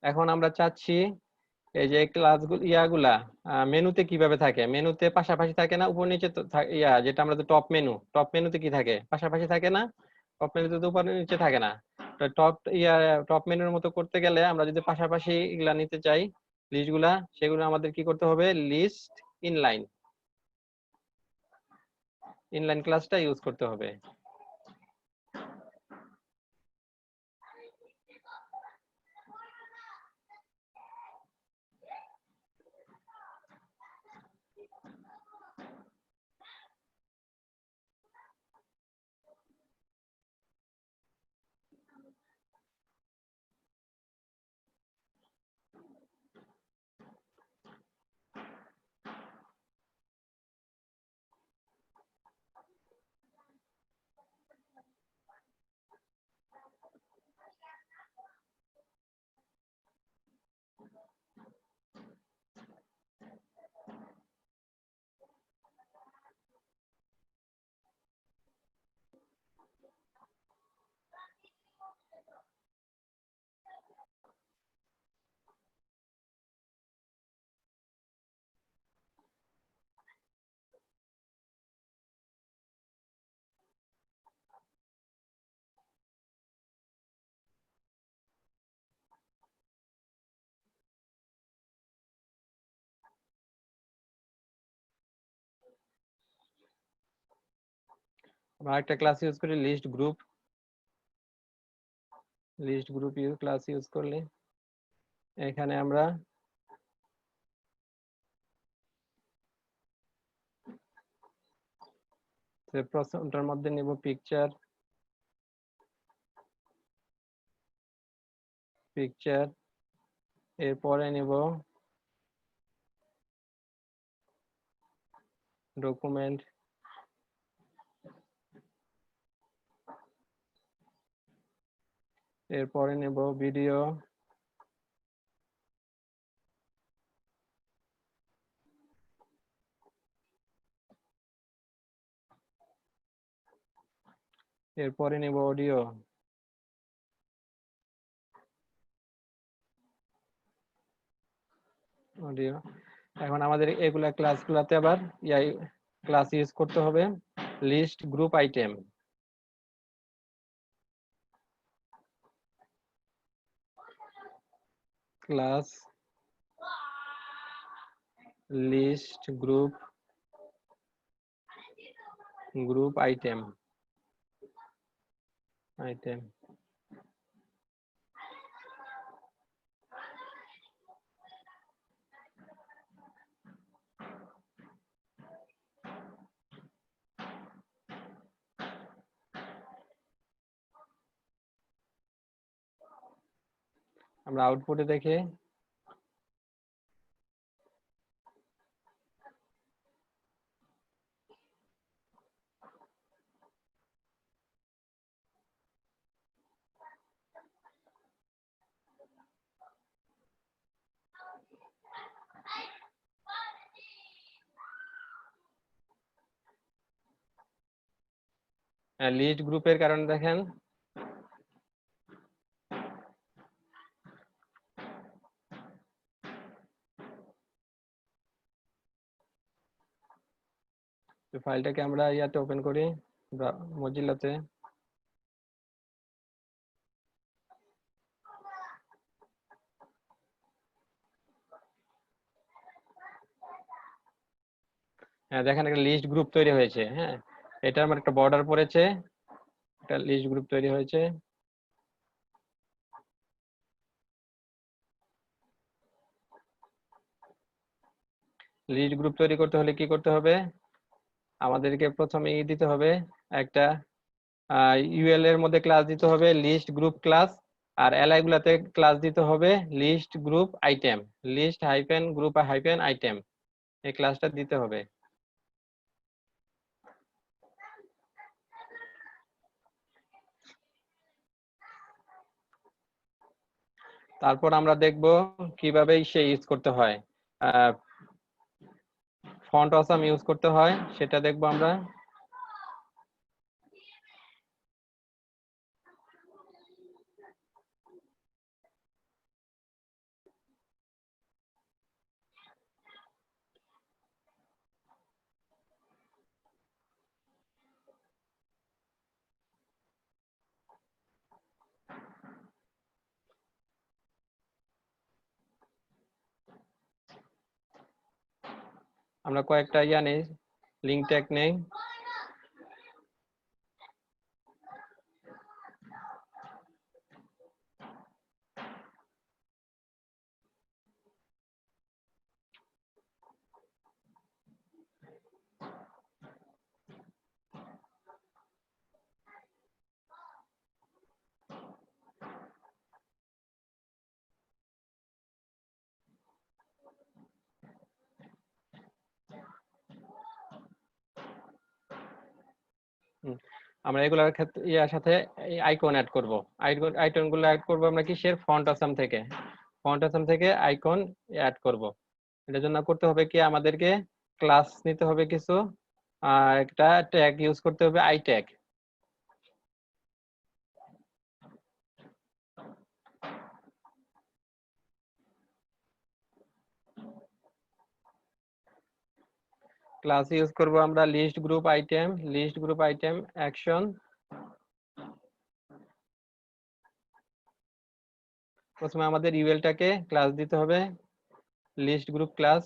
এখন আমরা চাচ্ছি এই যে ক্লাসগুলো মেনুতে কিভাবে থাকে? মেনুতে পাশাপাশি থাকে না, উপর নিচে তো যেটা আমরা টপ মেনুতে কি থাকে? পাশাপাশি থাকে না? টপ মেনুতে তো উপর নিচে থাকে না। টপ মেনুর মতো করতে গেলে আমরা যদি পাশাপাশি এগুলা নিতে চাই লিস্টগুলা, সেগুলো আমাদের কি করতে হবে? লিস্ট ইনলাইন ক্লাসটা ইউজ করতে হবে। আমরা একটা ক্লাস ইউজ করি লিস্ট গ্রুপ ক্লাস ইউজ করলে এখানে আমরা প্রথমটার মধ্যে নিব পিকচার এরপরে নিব ডকুমেন্ট, এরপরে নেব ভিডিও, এরপরে নেব অডিও, এখন আমাদের এগুলা ক্লাসগুলোতে আবার ক্লাস ইউজ করতে হবে list group item. Class list group item আমরা আউটপুটে দেখি লিস্ট গ্রুপের কারণে দেখেন ফাইলটাকে আমরা ইয়াতে ওপেন করি মজিলাতে, হ্যাঁ দেখেন একটা লিস্ট গ্রুপ তৈরি হয়েছে। হ্যাঁ এটা আমার একটা বর্ডার পড়েছে, একটা লিস্ট গ্রুপ তৈরি হয়েছে। লিস্ট গ্রুপ তৈরি করতে হলে কি করতে হবে, আমাদেরকে প্রথমে দিতে হবে একটা ইউএল এর মধ্যে ক্লাস দিতে হবে লিস্ট গ্রুপ ক্লাস, আর এলআই গুলাতে ক্লাস দিতে হবে list group item, list hyphen group hyphen item, এই ক্লাসটা দিতে হবে। তারপর আমরা দেখব কিভাবে সে ইউজ করতে হয়, ফন্ট অসাম ইউজ করতে হয় সেটা দেখবো আমরা। আমরা কয়েকটা নেই, লিঙ্ক ট্যাগ নেই। আমরা এগুলোর ক্ষেত্রে ইয়ার সাথে আইকন অ্যাড করব, আইকন গুলো অ্যাড করব আমরা কিসের, ফন্ট আসাম থেকে আইকন অ্যাড করব। এটার জন্য করতে হবে কি, আমাদেরকে ক্লাস নিতে হবে কিছু, একটা ট্যাগ ইউজ করতে হবে আই ট্যাগ। ক্লাস ইউজ করব আমরা লিস্ট গ্রুপ আইটেম অ্যাকশন। প্রথমে আমাদের ইউএলটাকে ক্লাস দিতে হবে লিস্ট গ্রুপ ক্লাস,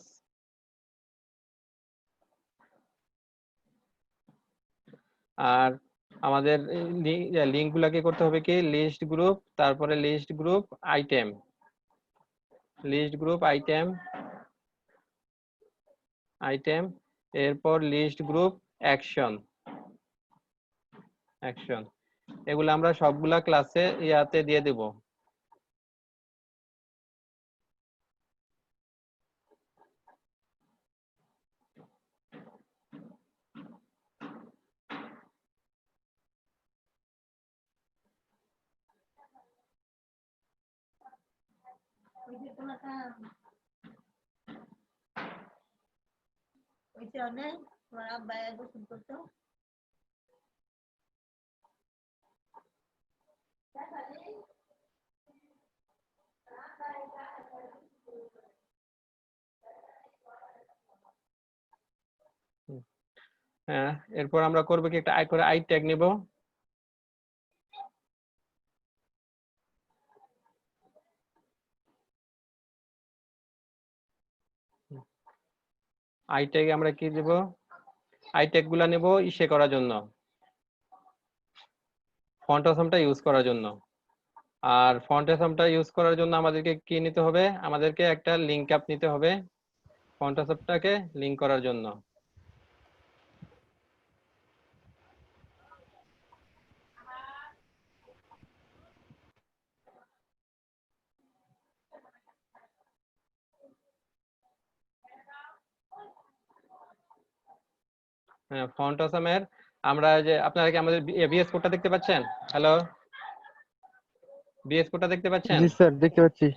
আর আমাদের লিঙ্ক গুলাকে করতে হবে কি লিস্ট গ্রুপ, তারপরে list group item, list group item item, এরপর লিস্ট গ্রুপ অ্যাকশন অ্যাকশন, এগুলো আমরা সবগুলা ক্লাসে ইয়াতে দিয়ে দেব। হ্যাঁ, এরপর আমরা করবো কি একটা করে আই ট্যাগ নিব। আই ট্যাগ আমরা কি দেব, আই ট্যাগ গুলা নেব ইসে করার জন্য, ফন্ট অসমটা ইউজ করার জন্য। আর ফন্ট অসমটা ইউজ করার জন্য আমাদেরকে কি নিতে হবে, আমাদেরকে একটা লিংক আপ নিতে হবে ফন্ট অসমটাকে লিংক করার জন্য। হ্যাঁ, ফন্ট অসমের আমরা যে আপনারা কি আমাদের বিএস কোডটা দেখতে পাচ্ছেন? হ্যালো, বিএস কোডটা দেখতে পাচ্ছেন? জি স্যার দেখতে পাচ্ছি।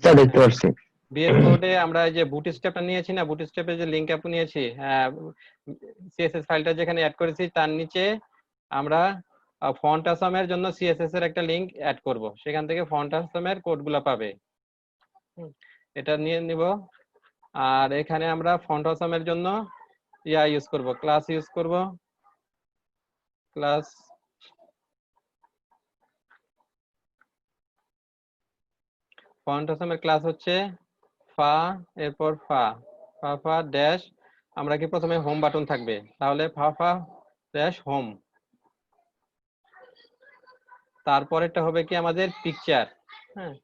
স্যার দেখতে পাচ্ছি। বিএস কোডে আমরা যে বুটস্ট্র্যাপটা নিয়েছি না, বুটস্ট্র্যাপের যে লিংক আপ নিয়েছি, সিএসএস ফাইলটা যেখানে অ্যাড করেছি তার নিচে আমরা ফন্ট অসমের জন্য সিএসএস এর একটা লিংক অ্যাড করব, সেখান থেকে ফন্ট অসমের কোডগুলো পাবে। এটা নিয়ে নিব। আর এখানে আমরা ফন্ট অসমের জন্য ইয়া ইউজ করব, ক্লাস ইউজ করব, ক্লাস ফন্ট অসমের ক্লাস হচ্ছে ফা, এরপর ফা ফা ফা ড্যাশ, আমরা কি প্রথমে হোম বাটন থাকবে, তাহলে ফা ফা ড্যাশ হোম। তারপরেরটা হবে কি আমাদের পিকচার। হ্যাঁ,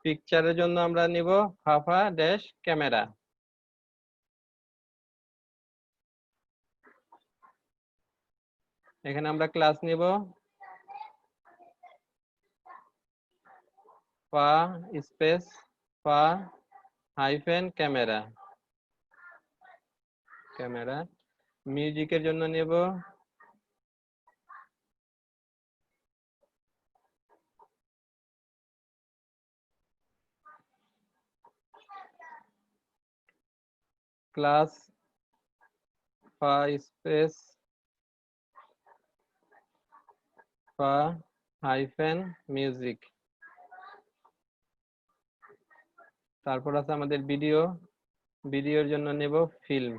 পিকচারের জন্য আমরা নিব ফা ফা ড্যাশ ক্যামেরা। এখানে আমরা ক্লাস নিব ফা স্পেস ফা হাইফেন ক্যামেরা, ক্যামেরা। মিউজিকের জন্য নেব ক্লাস ফা স্পেস ফা হাইফেন মিউজিক। তারপর আছে আমাদের ভিডিও, ভিডিওর জন্য নেব ফিল্ম।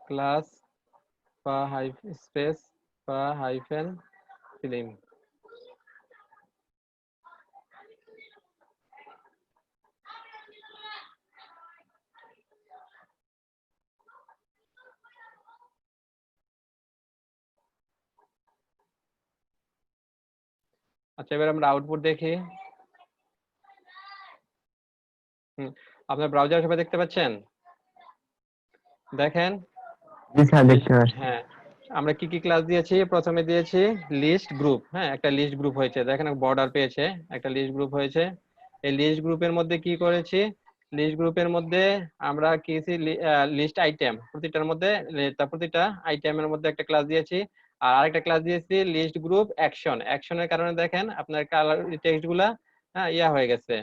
ক্লাস ফা স্পেস ফা হাইফেন ফিল্ম। আচ্ছা, এবার আমরা আউটপুট দেখি। আপনার ব্রাউজার সবাই দেখতে পাচ্ছেন? দেখেন। জি স্যার দেখতে পাচ্ছি। হ্যাঁ, আমরা কি কি ক্লাস দিয়েছি, প্রথমে দিয়েছি লিস্ট গ্রুপ। হ্যাঁ, একটা লিস্ট গ্রুপ হয়েছে, দেখেন বর্ডার পেয়েছে, একটা লিস্ট গ্রুপ হয়েছে। এই লিস্ট গ্রুপের মধ্যে কি করেছি, লিস্ট গ্রুপের মধ্যে আমরা কি লিস্ট আইটেম, প্রতিটার মধ্যে প্রতিটা আইটেমের মধ্যে একটা ক্লাস দিয়েছি। আর আরেকটা ক্লাস দিয়েছি লিস্ট গ্রুপ অ্যাকশন। অ্যাকশনের কারণে দেখেন আপনার কালার টেক্সট গুলা ইয়া হয়ে গেছে,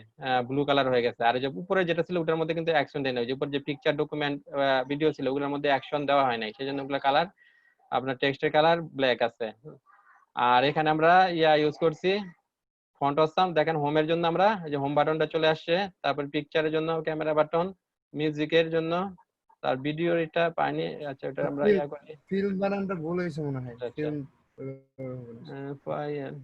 ব্লু কালার হয়ে গেছে। আর যে উপরে যেটা ছিল ওটার মধ্যে কিন্তু অ্যাকশন দেয় নাই, উপর যে পিকচার ডকুমেন্ট ভিডিও ছিল ওগুলোর মধ্যে অ্যাকশন দেওয়া হয় নাই, সেজন্য ওগুলো কালার আপনার টেক্সটের কালার ব্ল্যাক আছে। আর এখানে আমরা ইয়া ইউজ করছি ফন্ট অসাম। দেখেন হোমের জন্য আমরা যে হোম বাটনটা চলে আসছে, তারপর পিকচারের জন্য ক্যামেরা বাটন, মিউজিকের জন্য, তার ভিডিওর এটা পাইনি। আচ্ছা, এটা আমরা ইয়া করি, ফিল্ম বানানটা ভুল হয়েছে মনে হয়। আচ্ছা ফিল্ম ফাইল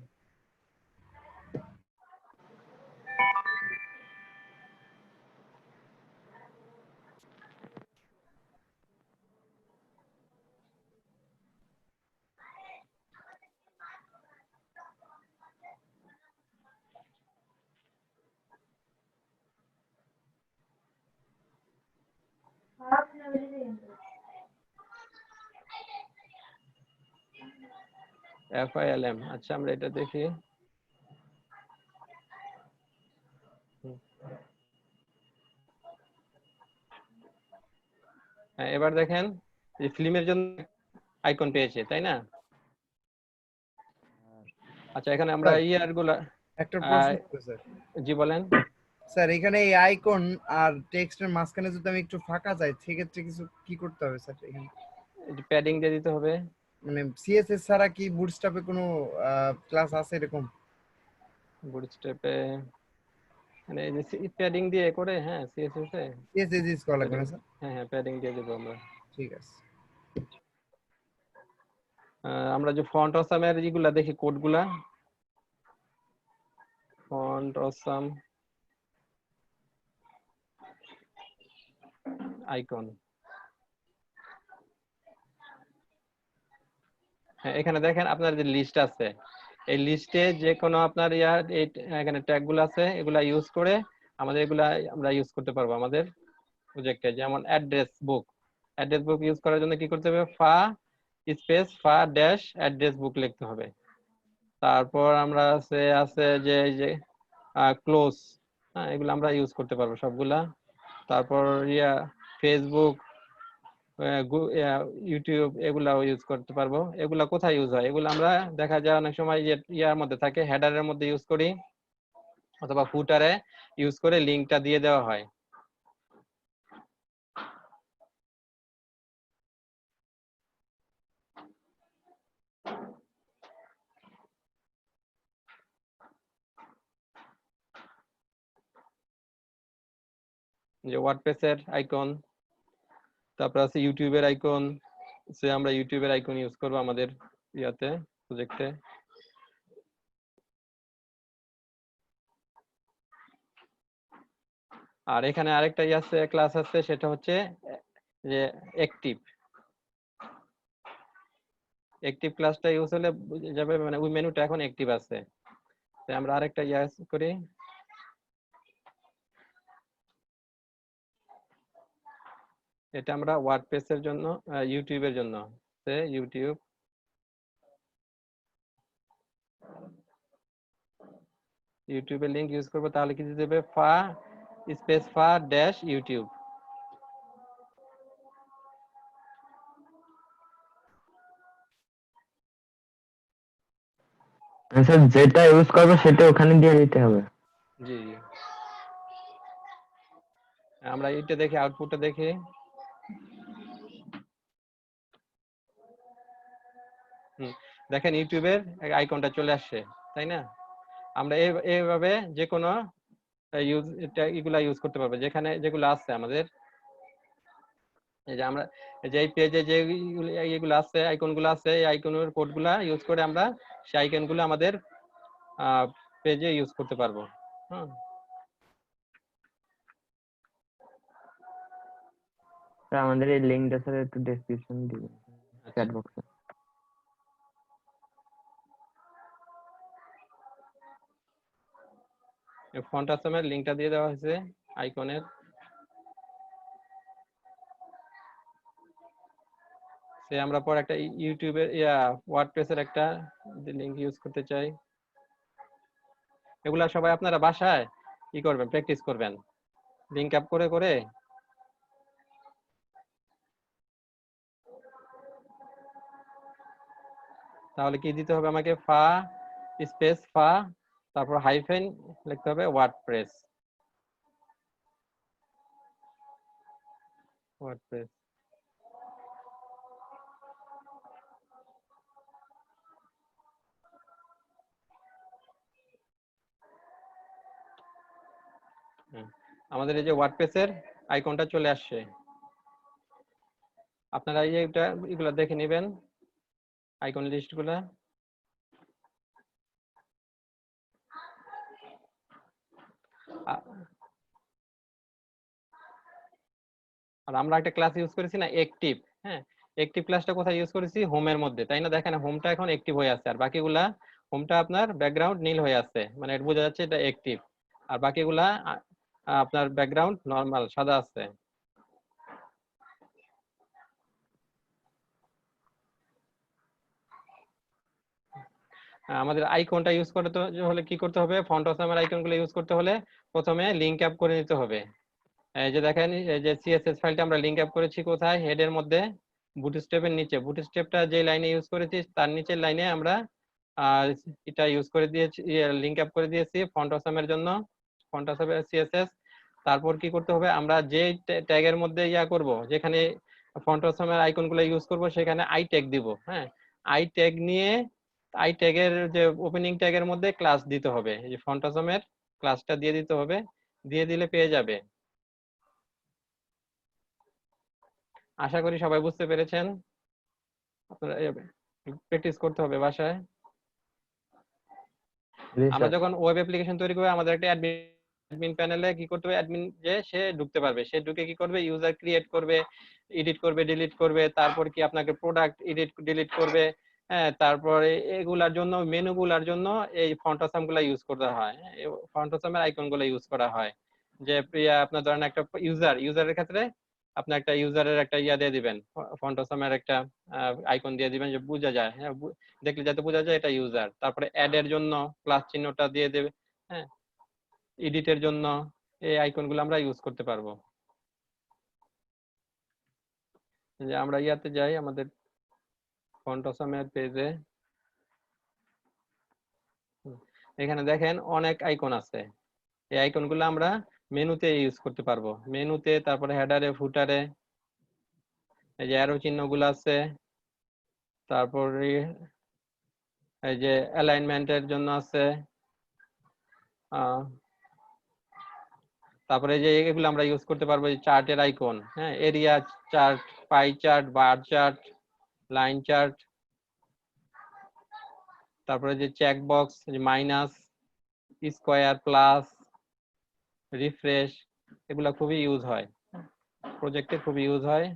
FILM, আচ্ছা আমরা এটা দেখি। হ্যাঁ, এবার দেখেন এই ফিল্মের জন্য আইকন পেয়েছে, তাই না? আচ্ছা এখানে আমরা স্যার, ইয়ার গুলা একটা প্রশ্ন ছিল স্যার। জি বলেন। স্যার এখানে এই আইকন আর টেক্সটের মাঝখানে যদি আমি একটু ফাঁকা যাই সেক্ষেত্রে কিছু কি করতে হবে স্যার এখানে? প্যাডিং দিয়ে দিতে হবে। মানে সিএসএস ছাড়া কি বুটস্ট্র্যাপে কোনো ক্লাস আছে এরকম? বুটস্ট্র্যাপে মানে এই যে প্যাডিং দিয়ে করে, হ্যাঁ সিএসএস এ সিএসএস ইউজ করা লাগবে না স্যার? হ্যাঁ হ্যাঁ প্যাডিং দিয়ে দেবো আমরা। ঠিক আছে। আমরা যে ফন্ট অসামের যেগুলা দেখি কোডগুলা, ফন্ট অসাম আইকন, হ্যাঁ এখানে দেখেন আপনার যে লিস্ট আছে, এই লিস্টে যে কোনো আপনার এখানে ট্যাগ গুলো আছে, এগুলা ইউজ করে আমাদের এগুলা আমরা ইউজ করতে পারবো আমাদের প্রজেক্টে। যেমন অ্যাড্রেস বুক ইউজ করার জন্য কি করতে হবে, ফা স্পেস ফা ড্যাশ অ্যাড্রেস বুক লিখতে হবে। তারপর আমরা আছে যে এই যে ক্লোজ, হ্যাঁ এগুলো আমরা ইউজ করতে পারবো সবগুলা। তারপর ফেসবুক, ইউটিউব এগুলাও ইউজ করতে পারবো। এগুলা কোথায় ইউজ হয়, এগুলো আমরা দেখা যায় অনেক সময় যে ইয়ার মধ্যে থাকে, হেডারের মধ্যে ইউজ করি অথবা ফুটারে ইউজ করে লিংকটা দিয়ে দেওয়া হয়। যে ওয়ার্ডপ্রেসের আইকন, তারপর আছে ইউটিউবের আইকন, আমরা ইউটিউবের আইকন ইউজ করবো আমাদের ইয়াতে প্রজেক্টে। আর এখানে আরেকটা ক্লাস আছে, সেটা হচ্ছে যে অ্যাক্টিভ ক্লাসটা ইউজ হলে বুঝে যাবে মানে ওই মেনুটা এখন অ্যাক্টিভ আছে। তাই আমরা আরেকটা করি, এটা আমরা ওয়ার্ডপ্রেসের জন্য, ইউটিউবের জন্য ইউটিউবের লিংক ইউজ করবো। তাহলে কি দিতে হবে, ফা স্পেস ফা ড্যাশ ইউটিউব। স্যার যেটা ইউজ করবো সেটা ওখানে দিয়ে দিতে হবে? জি জি, আমরা এটা দেখি, আউটপুটটা দেখি। দেখেন ইউটিউবের আইকনটা চলে আসছে, তাই না? আমরা এইভাবে যে কোনো এগুলা ইউজ করতে পারবো, যেখানে যেগুলো আছে আমাদের। এই যে আমরা যে এই পেজে যে এইগুলো আছে, আইকনগুলো আছে, এই আইকনের কোডগুলা ইউজ করে আমরা সেই আইকনগুলো আমাদের পেজে ইউজ করতে পারবো। আমাদের এই লিংকটা স্যার একটু ডেসক্রিপশন দিবেন চ্যাট বক্সে। ফন্ট আসামের লিংকটা দিয়ে দেওয়া হয়েছে আইকনের। আমরা পর একটা ইউটিউবের ওয়ার্ডপ্রেসের একটা লিংক ইউজ করতে চাই। এগুলা সবাই আপনারা বাসায় কি করবেন, প্র্যাকটিস করবেন লিংক আপ করে করে। তাহলে কি দিতে হবে আমাকে, ফা স্পেস ফা তারপর হাইফেন লিখতে হবে ওয়ার্ডপ্রেস। আমাদের এই যে ওয়ার্ডপ্রেসের আইকনটা চলে আসছে, আপনারা এগুলা দেখে নেবেন আইকন লিস্টগুলা। আর আমরা একটা ক্লাস ইউজ করেছি না অ্যাক্টিভ, হ্যাঁ অ্যাক্টিভ ক্লাসটা কোথায় ইউজ করেছি, হোমের মধ্যে, তাই না? দেখেন হোমটা এখন অ্যাক্টিভ হয়ে আছে, আর বাকিগুলা হোমটা আপনার ব্যাকগ্রাউন্ড নীল হয়ে আছে, মানে এটা বোঝা যাচ্ছে এটা অ্যাক্টিভ। আর বাকিগুলা আপনার ব্যাকগ্রাউন্ড নরমাল সাদা আছে। আমাদের আইকনটা ইউজ করতে হলে কি করতে হবে, ফন্ট অসামের আইকনগুলো ইউজ করতে হলে প্রথমে লিংক আপ করে নিতে হবে। এই যে দেখেন, এই যে সিএসএস ফাইলটা আমরা লিংক আপ করেছি কোথায়, হেডের মধ্যে বুটস্ট্র্যাপের নিচে। বুটস্ট্র্যাপটা যে লাইনে ইউজ করেছি তার নিচের লাইনে আমরা এটা ইউজ করে দিয়েছি, লিংক আপ করে দিয়েছি ফন্ট অসামের জন্য, ফন্ট অসামের সিএসএস। তারপর কি করতে হবে, আমরা যে ট্যাগের মধ্যে করব, যেখানে ফন্ট অসামের আইকনগুলো ইউজ করব সেখানে আই ট্যাগ দিব। হ্যাঁ, আই ট্যাগ নিয়ে আই ট্যাগের যে ওপেনিং ট্যাগের মধ্যে ক্লাস দিতে হবে, এই যে ফন্ট অসামের ক্লাসটা দিয়ে দিতে হবে, দিয়ে দিলে পেয়ে যাবে। আশা করি সবাই বুঝতে পেরেছেন। আপনারা প্র্যাকটিস করতে হবে বাসায়। আমরা যখন ওয়েব অ্যাপ্লিকেশন তৈরি করব, আমাদের একটা অ্যাডমিন প্যানেলে কি করতে হবে, অ্যাডমিন যে সে ঢুকতে পারবে, সে ঢুকে কি করবে, ইউজার ক্রিয়েট করবে, এডিট করবে, ডিলিট করবে, তারপর কি আপনাকে প্রোডাক্ট এডিট ডিলিট করবে। হ্যাঁ, তারপরে এগুলার জন্য, মেনুগুলার জন্য এই ফন্ট অসাম গুলা ইউজ করতে হয়, ফন্ট অসামের আইকন গুলো ইউজ করা হয়। যে আপনার ধরেন একটা ইউজারের ক্ষেত্রে আপনি একটা ইউজারের একটা দিয়ে দিবেন, ফন্ট অসামের একটা আইকন দিয়ে দিবেন, যে বোঝা যায়, হ্যাঁ দেখলে যাতে বোঝা যায় এটা ইউজার। তারপরে অ্যাড এর জন্য প্লাস চিহ্নটা দিয়ে দেবে। হ্যাঁ, এডিটের জন্য এই আইকনগুলো আমরা ইউজ করতে পারবো। যে আমরা যাই আমাদের ফন্ট অসামের পেজে, এখানে দেখেন অনেক আইকন আছে। এই আইকনগুলো আমরা মেনুতে ইউজ করতে পারবো, মেনুতে, তারপরে হেডারে, ফুটারে, এই যে অ্যারো চিহ্নগুলো আছে, তারপরে এই যে অ্যালাইনমেন্টের জন্য আছে, তারপরে যে এগুলো আমরা ইউজ করতে পারবো, চার্টের আইকন, হ্যাঁ, area chart, pie chart, bar chart, line chart, তারপরে যে check box, minus, square, plus, refresh, এগুলা খুবই ইউজ হয় প্রজেক্টে, খুবই ইউজ হয়।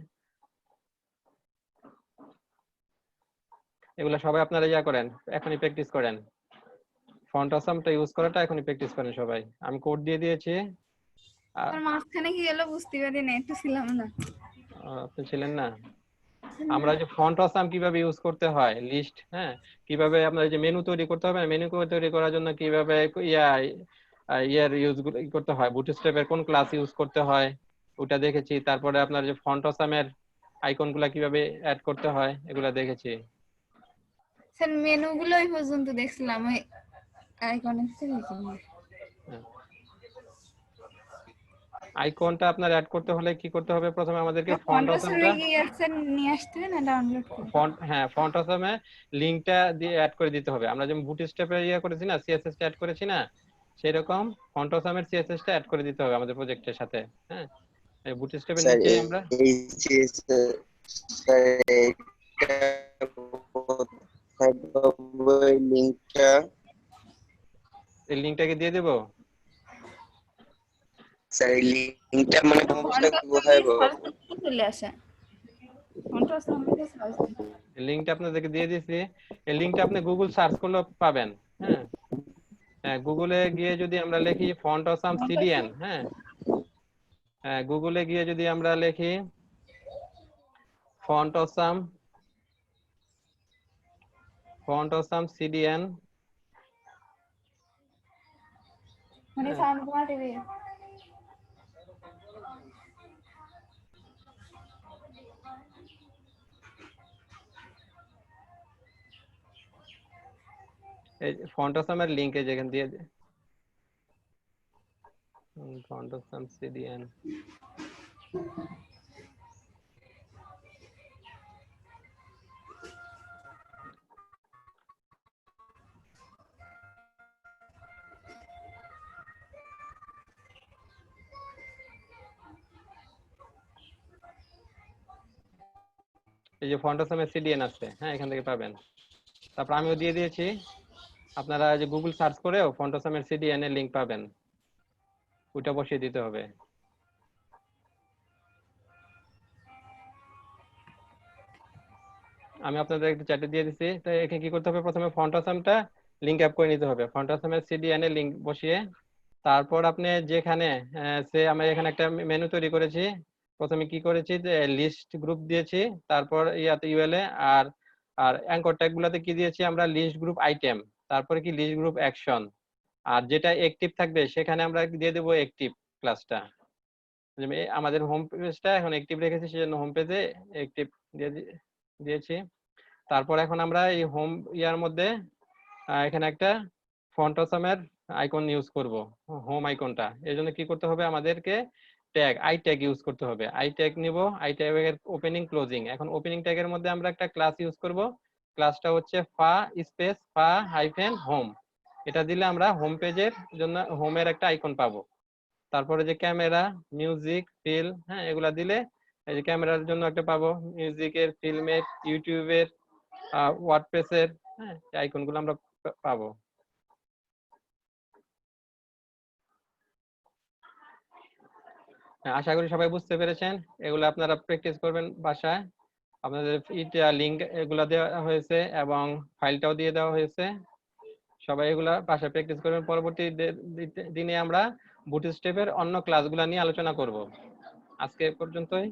এগুলা সবাই আপনারা করেন, এখনই প্র্যাকটিস করেন, ফন্ট অসামটা ইউজ করাটা এখনই প্র্যাকটিস করেন সবাই। আমি কোড দিয়ে দিয়েছি। মাঝখানে কি গেল বুঝতে পারি না, একটু ছিলাম না। আপনি ছিলেন না? আমরা যে ফন্ট অসাম কিভাবে ইউজ করতে হয়, লিস্ট, হ্যাঁ, কিভাবে আপনার যে মেনু তৈরি করতে হবে, মেনু তৈরি করার জন্য কিভাবে ইউজ করতে হয়, বুটস্ট্র্যাপের কোন ক্লাস ইউজ করতে হয় ওটা দেখেছি। তারপরে আপনার যে ফন্ট অসামের আইকনগুলা কিভাবে অ্যাড করতে হয় এগুলা দেখেছি। স্যার মেনুগুলো এই পর্যন্ত দেখছিলাম, ওই আইকনের আইকনটা আপনার অ্যাড করতে হলে কি করতে হবে, প্রথমে আমাদেরকে ফন্ট অসামটা নিয়ে আসতে হবে না, ডাউনলোড করে ফন্ট, হ্যাঁ, ফন্ট অসামে লিংকটা দিয়ে অ্যাড করে দিতে হবে। আমরা যেমন বুটস্ট্র্যাপে করেছি না, সিএসএস টা অ্যাড করেছি না, সেরকম ফন্ট অসামের সিএসএস টা অ্যাড করে দিতে হবে আমাদের প্রজেক্টের সাথে। হ্যাঁ, এই বুটস্ট্র্যাপের নিচে আমরা এই লিংকটাকে দিয়ে দেব। স্যার এই লিংকটা মানে কোথায় চলে আসে, ফন্ট অসামে সার্চ লিংকটা আপনাদেরকে দিয়ে দিয়েছি। এই লিংকটা আপনি গুগল সার্চ করলে পাবেন। হ্যাঁ, হ্যাঁ, গুগলে গিয়ে যদি আমরা লিখি ফন্ট অসাম সিডিএন, হ্যাঁ, হ্যাঁ, গুগলে গিয়ে যদি আমরা লিখি ফন্ট অসাম সিডিএন, মানে সাউন্ড কুমার টিভি। এই ফন্ট অসামের লিংক এই যেখানে দিয়ে ফন্ট অসাম সিডিএন, এই যে ফন্ট অসামের সিডিএন আছে, হ্যাঁ, এখান থেকে পাবেন। তারপর আমিও দিয়ে দিয়েছি, আপনারা যে গুগল সার্চ করেও ফন্ট অসামের সিডিএন এর লিংক পাবেন, ওইটা বসিয়ে দিতে হবে। আমি আপনাদের একটা চ্যাটে দিয়ে দিছি। তো এখানে কি করতে হবে, প্রথমে ফন্ট অসামটা লিংক আপ করে নিতে হবে, ফন্ট অসামের সিডিএন এর লিংক বসিয়ে। তারপর আপনি যেখানে আমি এখানে একটা মেনু তৈরি করেছি, প্রথমে কি করেছি, যে লিস্ট গ্রুপ দিয়েছি, তারপর ইউএল এ আর অ্যাঙ্কর ট্যাগ গুলাতে কি দিয়েছি আমরা, লিস্ট গ্রুপ আইটেম, তারপরে কি লিস্ট গ্রুপ অ্যাকশন, আর যেটা অ্যাক্টিভ থাকবে সেখানে আমরা দিয়ে দেবো অ্যাক্টিভ ক্লাসটা। আমাদের হোম পেজটা এখন অ্যাক্টিভ রেখেছি, সেজন্য হোম পেজে অ্যাক্টিভ দিয়েছি। তারপর এখন আমরা এই হোম ইয়ার মধ্যে এখানে একটা ফন্ট অসামের আইকন ইউজ করব, হোম আইকনটা। এর জন্য কি করতে হবে, আমাদেরকে ট্যাগ আই ট্যাগ ইউজ করতে হবে। আই ট্যাগ নিব, আই ট্যাগের ওপেনিং ক্লোজিং। এখন ওপেনিং ট্যাগের মধ্যে আমরা একটা ক্লাস ইউজ করব, ক্লাসটা হচ্ছে ফা স্পেস ফা হাইফেন হোম। এটা দিলে আমরা হোম পেজের জন্য হোমের একটা আইকন পাবো। তারপরে যে ক্যামেরা, মিউজিক, ফিল, হ্যাঁ এগুলা দিলে এই যে ক্যামেরার জন্য একটা পাবো, মিউজিকের, ফিল্মের, ইউটিউবের, ওয়ার্ডপ্রেসের, হ্যাঁ আইকনগুলো আমরা পাবো। আশা করি সবাই বুঝতে পেরেছেন। এগুলো আপনারা প্র্যাকটিস করবেন বাসায়। আপনাদের লিংক এগুলা দেওয়া হয়েছে এবং ফাইলটাও দিয়ে দেওয়া হয়েছে। সবাই এগুলা বাসায় প্র্যাকটিস করবেন। পরবর্তী দিনে আমরা বুটস্ট্র্যাপের অন্য ক্লাসগুলো নিয়ে আলোচনা করব। আজকে পর্যন্তই।